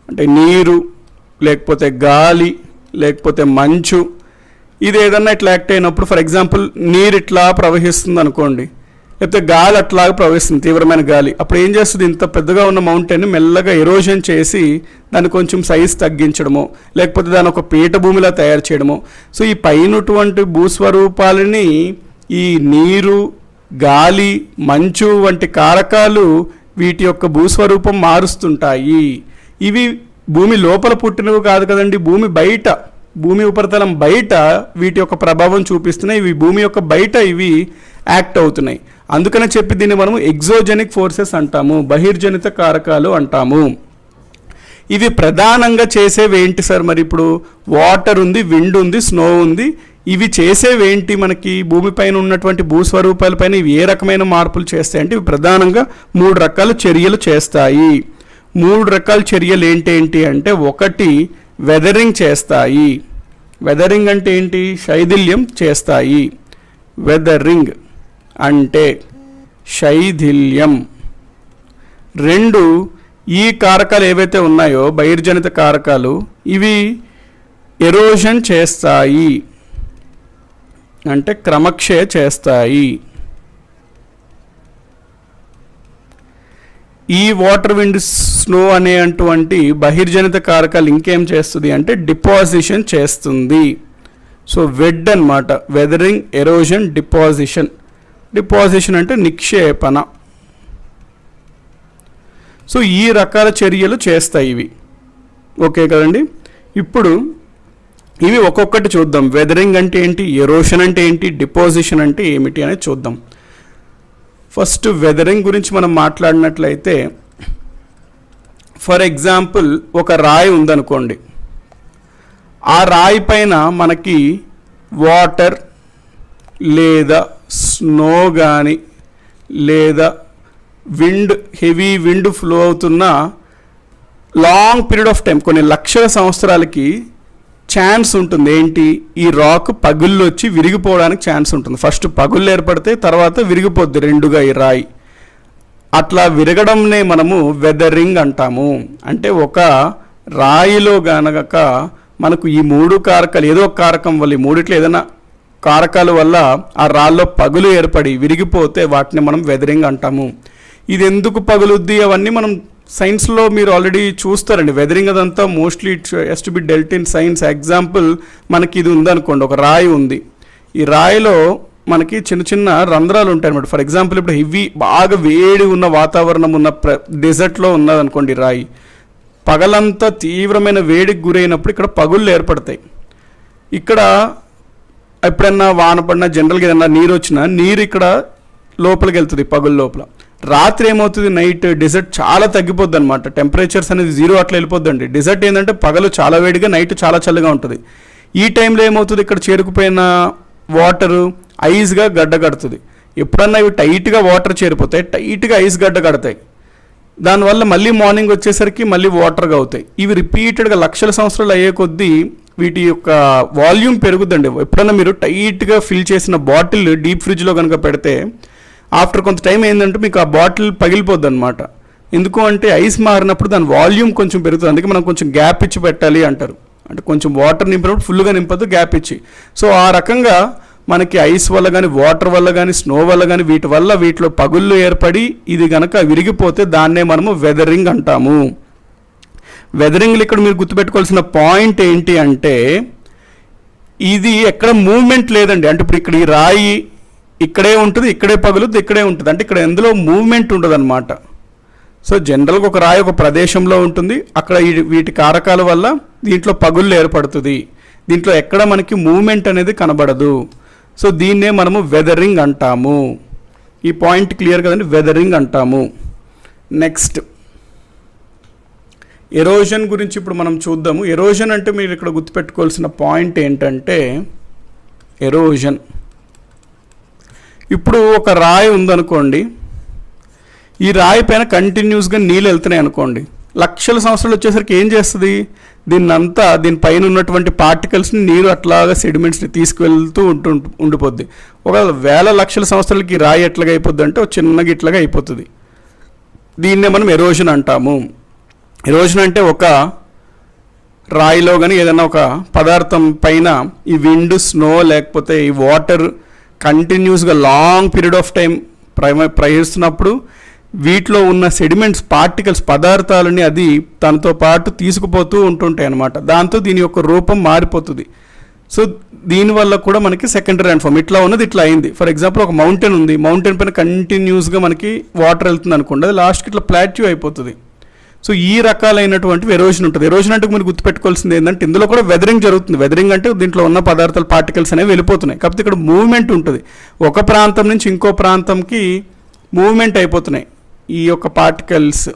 అంటే నీరు లేకపోతే గాలి లేకపోతే మంచు, ఇది ఏదన్నా ఇట్లా యాక్ట్ అయినప్పుడు ఫర్ ఎగ్జాంపుల్ నీరు ఇట్లా ప్రవహిస్తుంది అనుకోండి, లేకపోతే గాలి అట్లాగా ప్రవహిస్తుంది, తీవ్రమైన గాలి. అప్పుడు ఏం చేస్తుంది, ఇంత పెద్దగా ఉన్న మౌంటైన్ మెల్లగా ఎరోజన్ చేసి దాన్ని కొంచెం సైజ్ తగ్గించడము, లేకపోతే దాని ఒక పీఠభూమిలా తయారు చేయడము. సో ఈ పైనటువంటి భూస్వరూపాలని ఈ నీరు, గాలి, మంచు వంటి కారకాలు వీటి యొక్క భూస్వరూపం మారుస్తుంటాయి. ఇవి భూమి లోపల పుట్టినవి కాదు కదండి, భూమి బయట, భూమి ఉపరితలం బయట వీటి యొక్క ప్రభావం చూపిస్తున్నాయి. ఇవి భూమి యొక్క బయట ఇవి యాక్ట్ అవుతున్నాయి. అందుకనే చెప్పి దీన్ని మనము ఎగ్జోజెనిక్ ఫోర్సెస్ అంటాము, బహిర్జనిత కారకాలు అంటాము. ఇవి ప్రధానంగా చేసేవి ఏంటి సార్, మరి ఇప్పుడు వాటర్ ఉంది, విండ్ ఉంది, స్నో ఉంది, ఇవి చేసేవి ఏంటి, మనకి భూమిపైన ఉన్నటువంటి భూస్వరూపాలపైన ఇవి ఏ రకమైన మార్పులు చేస్తాయి అంటే ఇవి ప్రధానంగా 3 రకాల చర్యలు చేస్తాయి. 3 రకాల చర్యలు ఏంటి అంటే, ఒకటి వెదరింగ్ చేస్తాయి. వెదరింగ్ అంటే ఏంటి, శైథిల్యం చేస్తాయి. వెదరింగ్ అంటే శైథిల్యం. 2 ఈ కారకాలు ఏవైతే ఉన్నాయో బహిర్జనిత కారకాలు, ఇవి ఎరోజన్ చేస్తాయి అంటే క్రమక్షయ చేస్తాయి. ఈ వాటర్, విండ్, స్నో అనేటువంటి బహిర్జనిత కారకాలు ఇంకేం చేస్తుంది అంటే డిపాజిషన్ చేస్తుంది. సో వెడ్ అన్నమాట, వెదరింగ్, ఎరోజన్, డిపాజిషన్. డిపాజిషన్ అంటే నిక్షేపణ. సో ఈ రకాల చర్యలు చేస్తాయి ఇవి, ఓకే కదండి. ఇప్పుడు ఇవి ఒక్కొక్కటి చూద్దాం. వెదరింగ్ అంటే ఏంటి, ఎరోషన్ అంటే ఏంటి, డిపాజిషన్ అంటే ఏమిటి అనేది చూద్దాం. ఫస్ట్ వెదరింగ్ గురించి మనం మాట్లాడినట్లయితే, ఫర్ ఎగ్జాంపుల్ ఒక రాయి ఉందనుకోండి, ఆ రాయి పైన మనకి వాటర్ లేదా స్నో కానీ లేదా విండ్, హెవీ విండ్ ఫ్లో అవుతున్న లాంగ్ పీరియడ్ ఆఫ్ టైం, కొన్ని లక్షల సంవత్సరాలకి ఛాన్స్ ఉంటుంది. ఏంటి, ఈ రాక్ పగుళ్ళు వచ్చి విరిగిపోవడానికి ఛాన్స్ ఉంటుంది. ఫస్ట్ పగుళ్ళు ఏర్పడితే తర్వాత విరిగిపోద్ది రెండుగా ఈ రాయి. అట్లా విరగడంనే మనము వెదరింగ్ అంటాము. అంటే ఒక రాయిలో గనక మనకు ఈ 3 కారకాలు ఏదో ఒక కారకం వల్ల, ఈ మూడిట్లో ఏదైనా కారకాల వల్ల ఆ రాళ్ళలో పగులు ఏర్పడి విరిగిపోతే వాటిని మనం వెదరింగ్ అంటాము. ఇది ఎందుకు పగులుద్ది అవన్నీ మనం సైన్స్లో మీరు ఆల్రెడీ చూస్తారండి. వెదరింగ్ అదంతా mostly it has to be dwelt in science. Example మనకి ఇది ఉందనుకోండి, ఒక రాయి ఉంది. ఈ రాయిలో మనకి చిన్న చిన్న రంధ్రాలు ఉంటాయి అనమాట. ఫర్ ఎగ్జాంపుల్ ఇప్పుడు ఇవి బాగా వేడి ఉన్న వాతావరణం ఉన్న డెజర్ట్లో ఉన్నదనుకోండి రాయి, పగలంతా తీవ్రమైన వేడికి గురైనప్పుడు ఇక్కడ పగుళ్ళు ఏర్పడతాయి. ఇక్కడ ఎప్పుడన్నా వాన పడినా, జనరల్గా ఏదన్నా నీరు వచ్చినా నీరు ఇక్కడ లోపలికి వెళ్తుంది పగుల లోపల. రాత్రి ఏమవుతుంది, నైట్ డెజర్ట్ చాలా తగ్గిపోద్ది అనమాట. టెంపరేచర్స్ అనేది 0 అట్లా వెళ్ళిపోద్దండి. డెజర్ట్ ఏంటంటే పగలు చాలా వేడిగా, నైట్ చాలా చల్లగా ఉంటుంది. ఈ టైంలో ఏమవుతుంది, ఇక్కడ చేరుకుపోయిన వాటరు ఐస్గా గడ్డ కడుతుంది. ఎప్పుడన్నా ఇవి టైట్గా వాటర్ చేరిపోతాయి, టైట్గా ఐస్ గడ్డ కడతాయి. దానివల్ల మళ్ళీ మార్నింగ్ వచ్చేసరికి మళ్ళీ వాటర్గా అవుతాయి. ఇవి రిపీటెడ్గా లక్షల సంవత్సరాలు అయ్యే కొద్దీ వీటి యొక్క వాల్యూమ్ పెరుగుద్దండి. ఎప్పుడన్నా మీరు టైట్గా ఫిల్ చేసిన బాటిల్ డీప్ ఫ్రిడ్జ్లో కనుక పెడితే ఆఫ్టర్ కొంత టైం ఏంటంటే మీకు ఆ బాటిల్ పగిలిపోద్ది అనమాట. ఎందుకు అంటే ఐస్ మారినప్పుడు దాని వాల్యూమ్ కొంచెం పెరుగుతుంది. అందుకే మనం కొంచెం గ్యాప్ ఇచ్చి పెట్టాలి అంటారు. అంటే కొంచెం వాటర్ నింపినప్పుడు ఫుల్గా నింపద్దు, గ్యాప్ ఇచ్చి. సో ఆ రకంగా మనకి ఐస్ వల్ల కానీ, వాటర్ వల్ల కానీ, స్నో వల్ల కానీ, వీటి వల్ల వీటిలో పగుళ్ళు ఏర్పడి ఇది కనుక విరిగిపోతే దాన్నే మనము వెదరింగ్ అంటాము. వెదరింగ్లు ఇక్కడ మీరు గుర్తుపెట్టుకోవాల్సిన పాయింట్ ఏంటి అంటే, ఇది ఎక్కడ మూవ్మెంట్ లేదండి. అంటే ఇప్పుడు ఇక్కడ ఈ రాయి ఇక్కడే ఉంటుంది, ఇక్కడే పగులుద్ది, ఇక్కడే ఉంటుంది. అంటే ఇక్కడ ఎందులో మూవ్మెంట్ ఉండదు అనమాట. సో జనరల్గా ఒక రాయి ఒక ప్రదేశంలో ఉంటుంది, అక్కడ వీటి కారకాల వల్ల దీంట్లో పగుళ్ళు ఏర్పడుతుంది. దీంట్లో ఎక్కడ మనకి మూవ్మెంట్ అనేది కనబడదు. సో దీన్నే మనము వెదరింగ్ అంటాము. ఈ పాయింట్ క్లియర్ కదండి, వెదరింగ్ అంటాము. నెక్స్ట్ ఎరోజన్ గురించి ఇప్పుడు మనం చూద్దాము. ఎరోజన్ అంటే మీరు ఇక్కడ గుర్తుపెట్టుకోవాల్సిన పాయింట్ ఏంటంటే, ఎరోజన్ ఇప్పుడు ఒక రాయి ఉందనుకోండి, ఈ రాయి పైన కంటిన్యూస్గా నీళ్ళు వెళ్తున్నాయి అనుకోండి. లక్షల సంవత్సరాలు వచ్చేసరికి ఏం చేస్తుంది, దీనిపైన ఉన్నటువంటి పార్టికల్స్ని నీరు అట్లాగా సెడిమెంట్స్ని తీసుకువెళ్తూ ఉండిపోద్ది. ఒక వేల లక్షల సంవత్సరాలకి రాయి ఎట్లాగా అయిపోద్ది అంటే ఒక చిన్నగా ఇట్లాగా అయిపోతుంది. దీన్నే మనం ఎరోజన్ అంటాము. ఎరోజన్ అంటే ఒక రాయిలో కానీ ఏదైనా ఒక పదార్థం పైన ఈ విండ్, స్నో లేకపోతే ఈ వాటర్ కంటిన్యూస్గా లాంగ్ పీరియడ్ ఆఫ్ టైం ప్రవహిస్తున్నప్పుడు వీటిలో ఉన్న సెడిమెంట్స్, పార్టికల్స్, పదార్థాలని అది తనతో పాటు తీసుకుపోతూ ఉంటుంటాయి అన్నమాట. దాంతో దీని యొక్క రూపం మారిపోతుంది. సో దీనివల్ల కూడా మనకి సెకండరీ ల్యాండ్ ఫామ్ ఇట్లా ఉన్నది ఇట్లా అయింది. ఫర్ ఎగ్జాంపుల్ ఒక మౌంటైన్ ఉంది, మౌంటైన్ పైన కంటిన్యూస్గా మనకి వాటర్ వెళ్తుంది అనుకోండి, అది లాస్ట్కి ఇట్లా ప్లాట్యూ అయిపోతుంది. సో ఈ రకాలైనటువంటి ఎరోజన్ ఉంటుంది. ఎరోజన్ అంటే మీరు గుర్తుపెట్టుకోవాల్సింది ఏంటంటే, ఇందులో కూడా వెదరింగ్ జరుగుతుంది. వెదరింగ్ అంటే దీంట్లో ఉన్న పదార్థాలు, పార్టికల్స్ అనేవి వెళ్ళిపోతున్నాయి. కాకపోతే ఇక్కడ మూవ్మెంట్ ఉంటుంది. ఒక ప్రాంతం నుంచి ఇంకో ప్రాంతంకి మూవ్మెంట్ అయిపోతున్నాయి ఈ యొక్క పార్టికల్స్.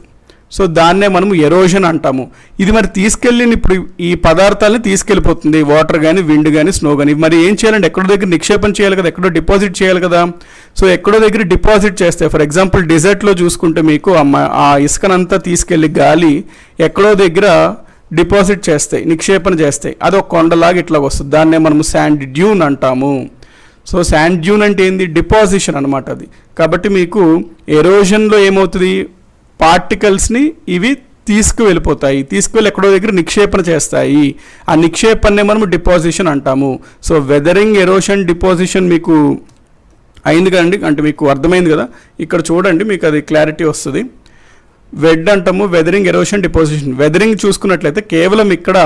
సో దాన్నే మనము ఎరోజన్ అంటాము. ఇది మరి తీసుకెళ్ళి ఇప్పుడు ఈ పదార్థాలని తీసుకెళ్ళిపోతుంది, వాటర్ కానీ, విండ్ కానీ, స్నో కానీ. మరి ఏం చేయాలంటే ఎక్కడో దగ్గర నిక్షేపం చేయాలి కదా, ఎక్కడో డిపాజిట్ చేయాలి కదా. సో ఎక్కడో దగ్గర డిపాజిట్ చేస్తే, ఫర్ ఎగ్జాంపుల్ డెజర్ట్లో చూసుకుంటే మీకు ఆ ఇసుకనంతా తీసుకెళ్ళి గాలి ఎక్కడో దగ్గర డిపాజిట్ చేస్తాయి, నిక్షేపణ చేస్తాయి. అది ఒక కొండలాగా ఇట్లా వస్తుంది. దాన్నే మనము శాండ్ డ్యూన్ అంటాము. సో శాండ్ డ్యూన్ అంటే ఏంది, డిపాజిషన్ అనమాట అది. కాబట్టి మీకు ఎరోజన్లో ఏమవుతుంది, పార్టికల్స్ని ఇవి తీసుకువెళ్ళిపోతాయి, తీసుకువెళ్ళి ఎక్కడో దగ్గర నిక్షేపణ చేస్తాయి. ఆ నిక్షేపణనే మనము డిపాజిషన్ అంటాము. సో వెదరింగ్, ఎరోషన్, డిపాజిషన్ మీకు అయింది కదండి, అంటే మీకు అర్థమైంది కదా. ఇక్కడ చూడండి, మీకు అది క్లారిటీ వస్తుంది. వెడ్ అంటాము, వెదరింగ్, ఎరోషన్, డిపాజిషన్. వెదరింగ్ చూసుకున్నట్లయితే కేవలం ఇక్కడ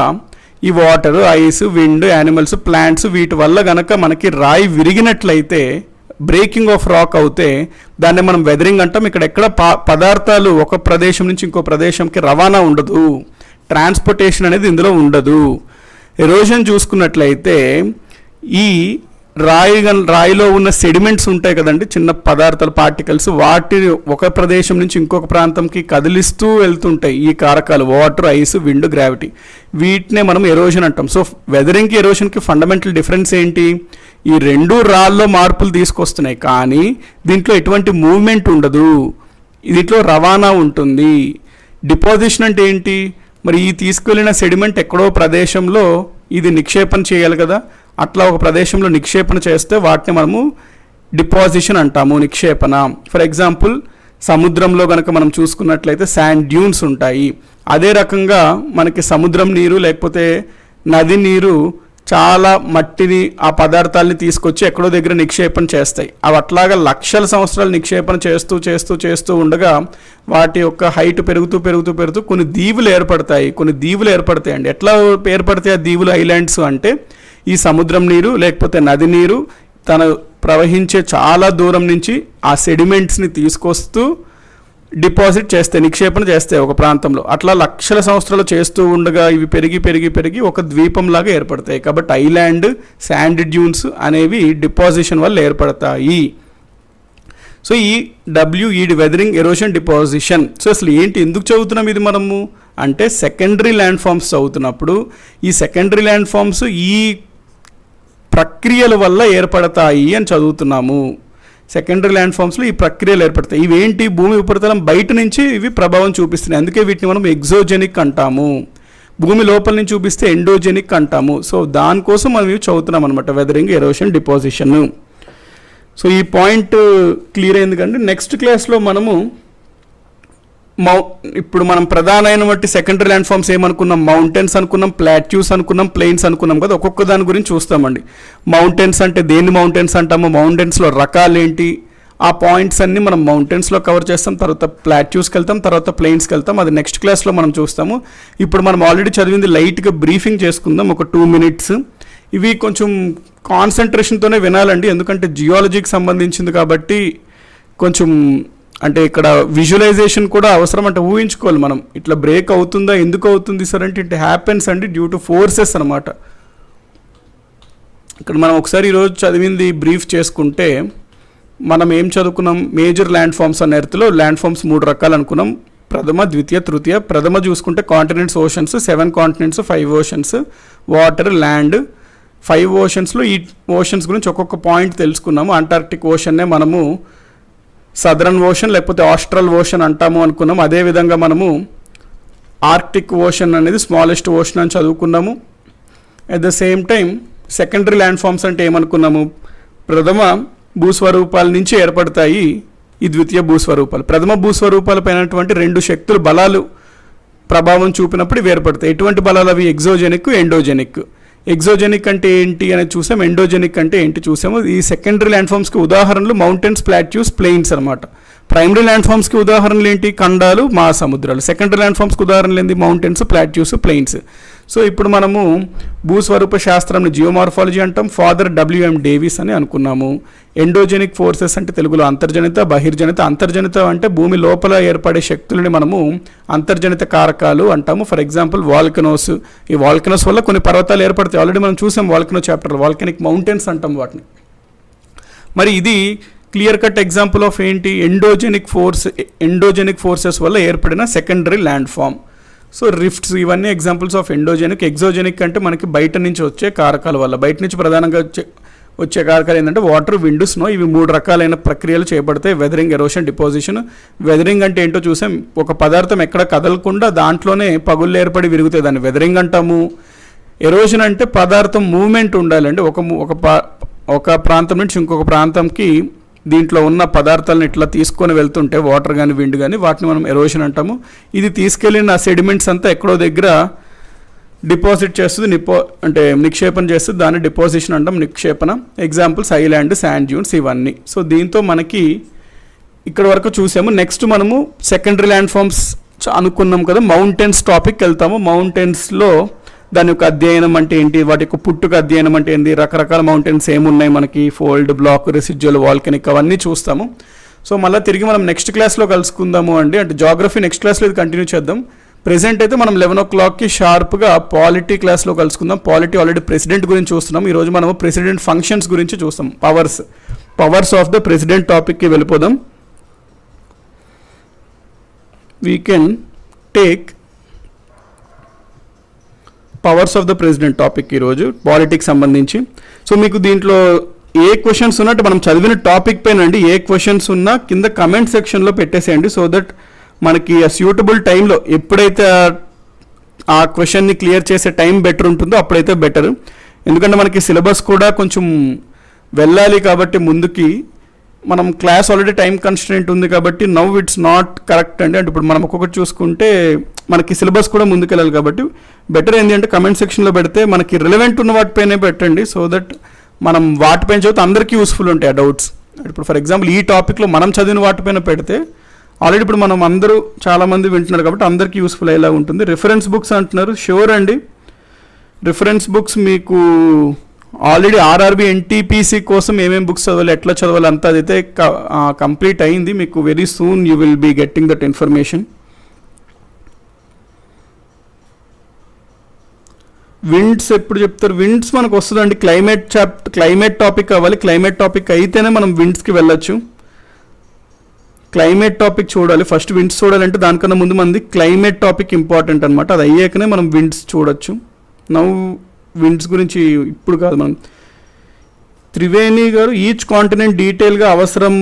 ఈ water, ice, wind, animals, plants వీటి వల్ల గనక మనకి రాయి విరిగినట్లయితే, బ్రేకింగ్ ఆఫ్ రాక్ అవుతే దాన్ని మనం వెదరింగ్ అంటాం. ఇక్కడ ఎక్కడ పదార్థాలు ఒక ప్రదేశం నుంచి ఇంకో ప్రదేశంకి రవాణా ఉండదు, ట్రాన్స్పోర్టేషన్ అనేది ఇందులో ఉండదు. ఎరోజన్ చూసుకున్నట్లయితే ఈ రాయిలో ఉన్న సెడిమెంట్స్ ఉంటాయి కదండి, చిన్న పదార్థాలు, పార్టికల్స్, వాటిని ఒక ప్రదేశం నుంచి ఇంకొక ప్రాంతంకి కదిలిస్తూ వెళ్తుంటాయి ఈ కారకాలు, వాటర్, ఐస్, విండ్, గ్రావిటీ. వీటినే మనం ఎరోజన్ అంటాం. సో వెదరింగ్కి, ఎరోషన్కి ఫండమెంటల్ డిఫరెన్స్ ఏంటి, ఈ రెండు రాళ్ళలో మార్పులు తీసుకొస్తున్నాయి, కానీ దీంట్లో ఎటువంటి మూవ్మెంట్ ఉండదు, దీంట్లో రవాణా ఉంటుంది. డిపాజిషన్ అంటే ఏంటి, మరి ఈ తీసుకెళ్ళిన సెడిమెంట్ ఎక్కడో ప్రదేశంలో ఇది నిక్షేపణ చేయాలి కదా, అట్లా ఒక ప్రదేశంలో నిక్షేపణ చేస్తే వాటిని మనము డిపాజిషన్ అంటాము, నిక్షేపణ. ఫర్ ఎగ్జాంపుల్ సముద్రంలో కనుక మనం చూసుకున్నట్లయితే శాండ్ డ్యూన్స్ ఉంటాయి. అదే రకంగా మనకి సముద్రం నీరు లేకపోతే నది నీరు చాలా మట్టిని ఆ పదార్థాలని తీసుకొచ్చి ఎక్కడో దగ్గర నిక్షేపణ చేస్తాయి. అవి అట్లాగా లక్షల సంవత్సరాలు నిక్షేపణ చేస్తూ చేస్తూ చేస్తూ ఉండగా వాటి యొక్క హైట్ పెరుగుతూ పెరుగుతూ పెరుగుతూ కొన్ని దీవులు ఏర్పడతాయండి. ఎట్లా ఏర్పడతాయి ఆ దీవులు, ఐలాండ్స్ అంటే ఈ సముద్రం నీరు లేకపోతే నది నీరు తన ప్రవహించే చాలా దూరం నుంచి ఆ సెడిమెంట్స్ని తీసుకొస్తూ డిపాజిట్ చేస్తాయి, నిక్షేపణ చేస్తాయి ఒక ప్రాంతంలో. అట్లా లక్షల సంవత్సరాలు చేస్తూ ఉండగా ఇవి పెరిగి పెరిగి పెరిగి ఒక ద్వీపంలాగా ఏర్పడతాయి. కాబట్టి ఐలాండ్, శాండ్ డ్యూన్స్ అనేవి డిపాజిషన్ వల్ల ఏర్పడతాయి. సో ఈ వెదరింగ్, ఎరోషన్, డిపాజిషన్. సో అసలు ఏంటి, ఎందుకు చదువుతున్నాం ఇది మనము అంటే సెకండరీ ల్యాండ్ ఫామ్స్ చదువుతున్నప్పుడు ఈ సెకండరీ ల్యాండ్ ఫామ్స్ ఈ ప్రక్రియల వల్ల ఏర్పడతాయి అని చదువుతున్నాము. సెకండరీ ల్యాండ్ ఫామ్స్లో ఈ ప్రక్రియలు ఏర్పడతాయి. ఇవేంటి, భూమి ఉపరితలం బయట నుంచి ఇవి ప్రభావం చూపిస్తున్నాయి. అందుకే వీటిని మనం ఎగ్జోజెనిక్ అంటాము. భూమి లోపల నుంచి చూపిస్తే ఎండోజెనిక్ అంటాము. సో దానికోసం మనం ఇవి చదువుతున్నాం అనమాట, వెదరింగ్, ఎరోషన్, డిపాజిషన్. సో ఈ పాయింట్ క్లియర్ అయింది కంటే నెక్స్ట్ క్లాస్లో మనము ఇప్పుడు మనం ప్రధానమైన బట్టి సెకండరీ ల్యాండ్ ఫామ్స్ ఏమనుకున్నాం, మౌంటైన్స్ అనుకున్నాం, ప్లాట్యూస్ అనుకున్నాం, ప్లెయిన్స్ అనుకున్నాం కదా. ఒక్కొక్క దాని గురించి చూస్తామండి. మౌంటైన్స్ అంటే దేన్ని మౌంటైన్స్ అంటాము, మౌంటైన్స్లో రకాలు ఏంటి, ఆ పాయింట్స్ అన్ని మనం మౌంటైన్స్లో కవర్ చేస్తాం. తర్వాత ప్లాట్యూస్కి వెళ్తాం, తర్వాత ప్లెయిన్స్కి వెళ్తాం. అది నెక్స్ట్ క్లాస్లో మనం చూస్తాము. ఇప్పుడు మనం ఆల్రెడీ చదివింది లైట్గా బ్రీఫింగ్ చేసుకుందాం ఒక 2 minutes. ఇవి కొంచెం కాన్సన్ట్రేషన్తోనే వినాలండి, ఎందుకంటే జియాలజీకి సంబంధించింది కాబట్టి కొంచెం అంటే ఇక్కడ విజువలైజేషన్ కూడా అవసరం. అంటే ఊహించుకోవాలి మనం, ఇట్లా బ్రేక్ అవుతుందా, ఎందుకు అవుతుంది సార్ అంటే ఇట్ హ్యాపెన్స్ అండి డ్యూ టు ఫోర్సెస్ అనమాట. ఇక్కడ మనం ఒకసారి ఈరోజు చదివింది బ్రీఫ్ చేసుకుంటే మనం ఏం చదువుకున్నాం, మేజర్ ల్యాండ్ ఫామ్స్ అనే ఎర్త్లో ల్యాండ్ ఫామ్స్ 3 రకాలు అనుకున్నాం. ప్రథమ, ద్వితీయ, తృతీయ. ప్రథమ చూసుకుంటే continents, oceans, 7 continents, 5 oceans, water, land. 5 ఓషన్స్లో ఈ ఓషన్స్ గురించి ఒక్కొక్క పాయింట్ తెలుసుకున్నాము. అంటార్క్టిక్ ఓషన్నే మనము సదరన్ ఓషన్ లేకపోతే ఆస్ట్రల్ ఓషన్ అంటాము అనుకున్నాం. అదేవిధంగా మనము ఆర్క్టిక్ ఓషన్ అనేది స్మాలెస్ట్ ఓషన్ అని చదువుకున్నాము. At the same time secondary land forms అంటే ఏమనుకున్నాము, ప్రథమ భూస్వరూపాల నుంచి ఏర్పడతాయి ఈ ద్వితీయ భూస్వరూపాలు. ప్రథమ భూస్వరూపాల పైనటువంటి 2 శక్తులు, బలాలు ప్రభావం చూపినప్పుడు ఇవి ఏర్పడతాయి. ఎటువంటి బలాలు అవి, ఎగ్జోజెనిక్, ఎండోజెనిక్. ఎగ్జోజెనిక్ అంటే ఏంటి అనేది చూసాం, ఎండోజెనిక్ అంటే ఏంటి చూసాము. ఈ సెకండరీ ల్యాండ్ ఫామ్స్కి ఉదాహరణలు మౌంటైన్స్, ప్లాట్యూస్, ప్లెయిన్స్ అనమాట. ప్రైమరీ ల్యాండ్ ఫామ్స్కి ఉదాహరణలు ఏంటి, ఖండాలు, మహాసముద్రాలు. సెకండరీ ల్యాండ్ ఫామ్స్కి ఉదాహరణలు ఏంటి, మౌంటైన్స్, ప్లాట్యూస్, ప్లెయిన్స్. సో ఇప్పుడు మనము భూస్వరూప శాస్త్రంని జియోమార్ఫాలజీ అంటాం. ఫాదర్ WM డేవిస్ అని అనుకున్నాము. ఎండోజెనిక్ ఫోర్సెస్ అంటే తెలుగులో అంతర్జనిత, బహిర్జనిత. అంతర్జనిత అంటే భూమి లోపల ఏర్పడే శక్తులని మనము అంతర్జనిత కారకాలు అంటాము. For example volcanoes. ఈ వాల్కనోస్ వల్ల కొన్ని పర్వతాలు ఏర్పడతాయి. ఆల్రెడీ మనం చూసాం వాల్కనో చాప్టర్లో, వాల్కనిక్ మౌంటైన్స్ అంటాం వాటిని. మరి ఇది క్లియర్ కట్ ఎగ్జాంపుల్ ఆఫ్ ఏంటి, ఎండోజెనిక్ ఫోర్సెస్ వల్ల ఏర్పడిన secondary land form. So rifts, ఇవన్నీ ఎగ్జాంపుల్స్ ఆఫ్ ఎండోజెనిక్. ఎగ్జోజెనిక్ అంటే మనకి బయట నుంచి వచ్చే కారకాల వల్ల. బయట నుంచి ప్రధానంగా వచ్చే కారకాలు ఏంటంటే వాటర్, విండ్, స్నో. ఇవి 3 రకాలైన ప్రక్రియలు చేపడతాయి. Weathering, erosion, deposition. వెదరింగ్ అంటే ఏంటో చూసాం, ఒక పదార్థం ఎక్కడ కదలకుండా దాంట్లోనే పగుళ్ళు ఏర్పడి విరుగుతాయి, దాన్ని వెదరింగ్ అంటాము. ఎరోషన్ అంటే పదార్థం మూవ్మెంట్ ఉండాలండి, ఒక ప్రాంతం నుంచి ఇంకొక ప్రాంతంకి దీంట్లో ఉన్న పదార్థాలను ఇట్లా తీసుకొని వెళ్తుంటే వాటర్ కానీ విండ్ కానీ వాటిని మనం ఎరోషన్ అంటాము. ఇది తీసుకెళ్ళిన సెడిమెంట్స్ అంతా ఎక్కడో దగ్గర డిపాజిట్ చేస్తుంది, అంటే నిక్షేపణ చేస్తుంది, దాన్ని డిపాజిషన్ అంటాం, నిక్షేపణ. ఎగ్జాంపుల్స్ ఐలాండ్, శాండ్ డ్యూన్స్ ఇవన్నీ. సో దీంతో మనకి ఇక్కడ వరకు చూసాము. నెక్స్ట్ మనము సెకండరీ ల్యాండ్ ఫామ్స్ అనుకున్నాం కదా, మౌంటైన్స్ టాపిక్ వెళ్తాము. మౌంటైన్స్లో దాని యొక్క అధ్యయనం అంటే ఏంటి, వాటి యొక్క పుట్టుక అధ్యయనం అంటే ఏంటి, రకరకాల మౌంటైన్స్ ఏమున్నాయి మనకి, ఫోల్డ్, బ్లాక్, రెసిడ్యువల్, వాల్కనిక్, అవన్నీ చూస్తాము. సో మళ్ళీ తిరిగి మనం నెక్స్ట్ క్లాస్లో కలుసుకుందాము అండి. అంటే జాగ్రఫీ నెక్స్ట్ క్లాస్లో ఇది కంటిన్యూ చేద్దాం. ప్రెసెంట్ అయితే మనం 11 o'clockకి షార్ప్గా పాలిటీ క్లాస్లో కలుసుకుందాం. పాలిటీ ఆల్రెడీ ప్రెసిడెంట్ గురించి చూస్తున్నాం. ఈరోజు మనము ప్రెసిడెంట్ ఫంక్షన్స్ గురించి చూస్తాం. పవర్స్ ఆఫ్ ద ప్రెసిడెంట్ టాపిక్కి వెళ్ళిపోదాం. We can take powers of the president topic ఈరోజు పాలిటిక్స్ సంబంధించి. సో మీకు దీంట్లో ఏ క్వశ్చన్స్ ఉన్నట్టు మనం చదివిన టాపిక్ పైన అండి ఏ క్వశ్చన్స్ ఉన్నా కింద కమెంట్ సెక్షన్లో పెట్టేసేయండి. సో దట్ మనకి ఆ సూటబుల్ టైంలో ఎప్పుడైతే ఆ క్వశ్చన్ని క్లియర్ చేసే టైం బెటర్ ఉంటుందో అప్పుడైతే బెటర్. ఎందుకంటే మనకి సిలబస్ కూడా కొంచెం వెళ్ళాలి కాబట్టి ముందుకి మనం క్లాస్ ఆల్రెడీ టైం కన్స్ట్రెంట్ ఉంది కాబట్టి నవ్ ఇట్స్ నాట్ కరెక్ట్ అండి. అంటే ఇప్పుడు మనం ఒక్కొక్కటి చూసుకుంటే మనకి సిలబస్ కూడా ముందుకెళ్ళాలి కాబట్టి బెటర్ ఏంటి అంటే కమెంట్ సెక్షన్లో పెడితే మనకి రిలవెంట్ ఉన్న వాటిపైనే పెట్టండి. సో దట్ మనం వాటిపైన చదివితే అందరికీ యూస్ఫుల్ ఉంటాయి ఆ డౌట్స్. ఇప్పుడు ఫర్ ఎగ్జాంపుల్ ఈ టాపిక్లో మనం చదివిన వాటిపైన పెడితే ఆల్రెడీ ఇప్పుడు మనం అందరూ చాలామంది వింటున్నారు కాబట్టి అందరికీ యూస్ఫుల్ అయ్యేలా ఉంటుంది. రిఫరెన్స్ బుక్స్ అంటున్నారు, షూర్ అండి. రిఫరెన్స్ బుక్స్ మీకు ఆల్రెడీ ఆర్ఆర్బి ఎన్టీపీసీ కోసం ఏమేమి బుక్స్ చదవాలి, ఎట్లా చదవాలి అంతా అదైతే కంప్లీట్ అయింది. మీకు very soon you will be getting that information. Winds ఎప్పుడు చెప్తారు? విండ్స్ మనకు వస్తుందండి క్లైమేట్ టాపిక్ అవ్వాలి. క్లైమేట్ టాపిక్ అయితేనే మనం విండ్స్కి వెళ్ళొచ్చు. క్లైమేట్ టాపిక్ చూడాలి ఫస్ట్. విండ్స్ చూడాలంటే దానికన్నా ముందు మనది క్లైమేట్ టాపిక్ ఇంపార్టెంట్ అనమాట. అది అయ్యాకనే మనం విండ్స్ చూడొచ్చు. నవ్వు విండ్స్ గురించి ఇప్పుడు కాదు. మనం త్రివేణి గారు ఈచ్ కాంటినెంట్ డీటెయిల్గా అవసరం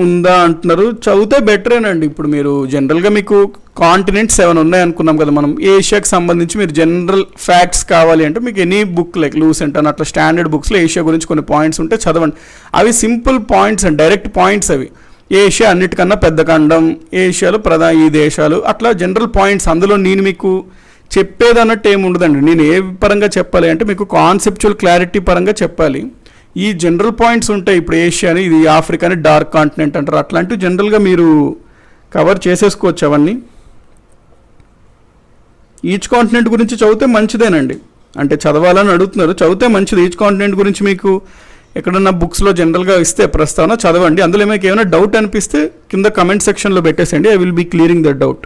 ఉందా అంటున్నారు. చదివితే బెటరేనండి. ఇప్పుడు మీరు జనరల్గా మీకు కాంటినెంట్స్ 7 ఉన్నాయి అనుకున్నాం కదా మనం. ఏషియాకి సంబంధించి మీరు జనరల్ ఫ్యాక్ట్స్ కావాలి అంటే మీకు ఎనీ బుక్ లైక్ లూసెంట్ అని అట్లా స్టాండర్డ్ బుక్స్లో ఏషియా గురించి కొన్ని పాయింట్స్ ఉంటే చదవండి. అవి సింపుల్ పాయింట్స్ అండి, డైరెక్ట్ పాయింట్స్ అవి. ఏషియా అన్నిటికన్నా పెద్ద ఖండం, ఏషియాలో ఈ దేశాలు, అట్లా జనరల్ పాయింట్స్. అందులో నేను మీకు చెప్పేది అన్నట్టు ఏమి ఉండదండి. నేను ఏ పరంగా చెప్పాలి అంటే మీకు కాన్సెప్చువల్ క్లారిటీ పరంగా చెప్పాలి. ఈ జనరల్ పాయింట్స్ ఉంటాయి. ఇప్పుడు ఏషియాని, ఇది ఆఫ్రికాని డార్క్ కాంటినెంట్ అంటారు. అట్లాంటివి జనరల్గా మీరు కవర్ చేసేసుకోవచ్చు అవన్నీ. ఈచ్ కాంటినెంట్ గురించి చదివితే మంచిదేనండి. అంటే చదవాలని అడుగుతున్నారు, చదివితే మంచిది. ఈచ్ కాంటినెంట్ గురించి మీకు ఎక్కడన్నా బుక్స్లో జనరల్గా ఇస్తే ప్రస్తావన చదవండి. అందులో మీకు ఏమైనా డౌట్ అనిపిస్తే కింద కమెంట్ సెక్షన్లో పెట్టేసేయండి. I will be clearing that doubt.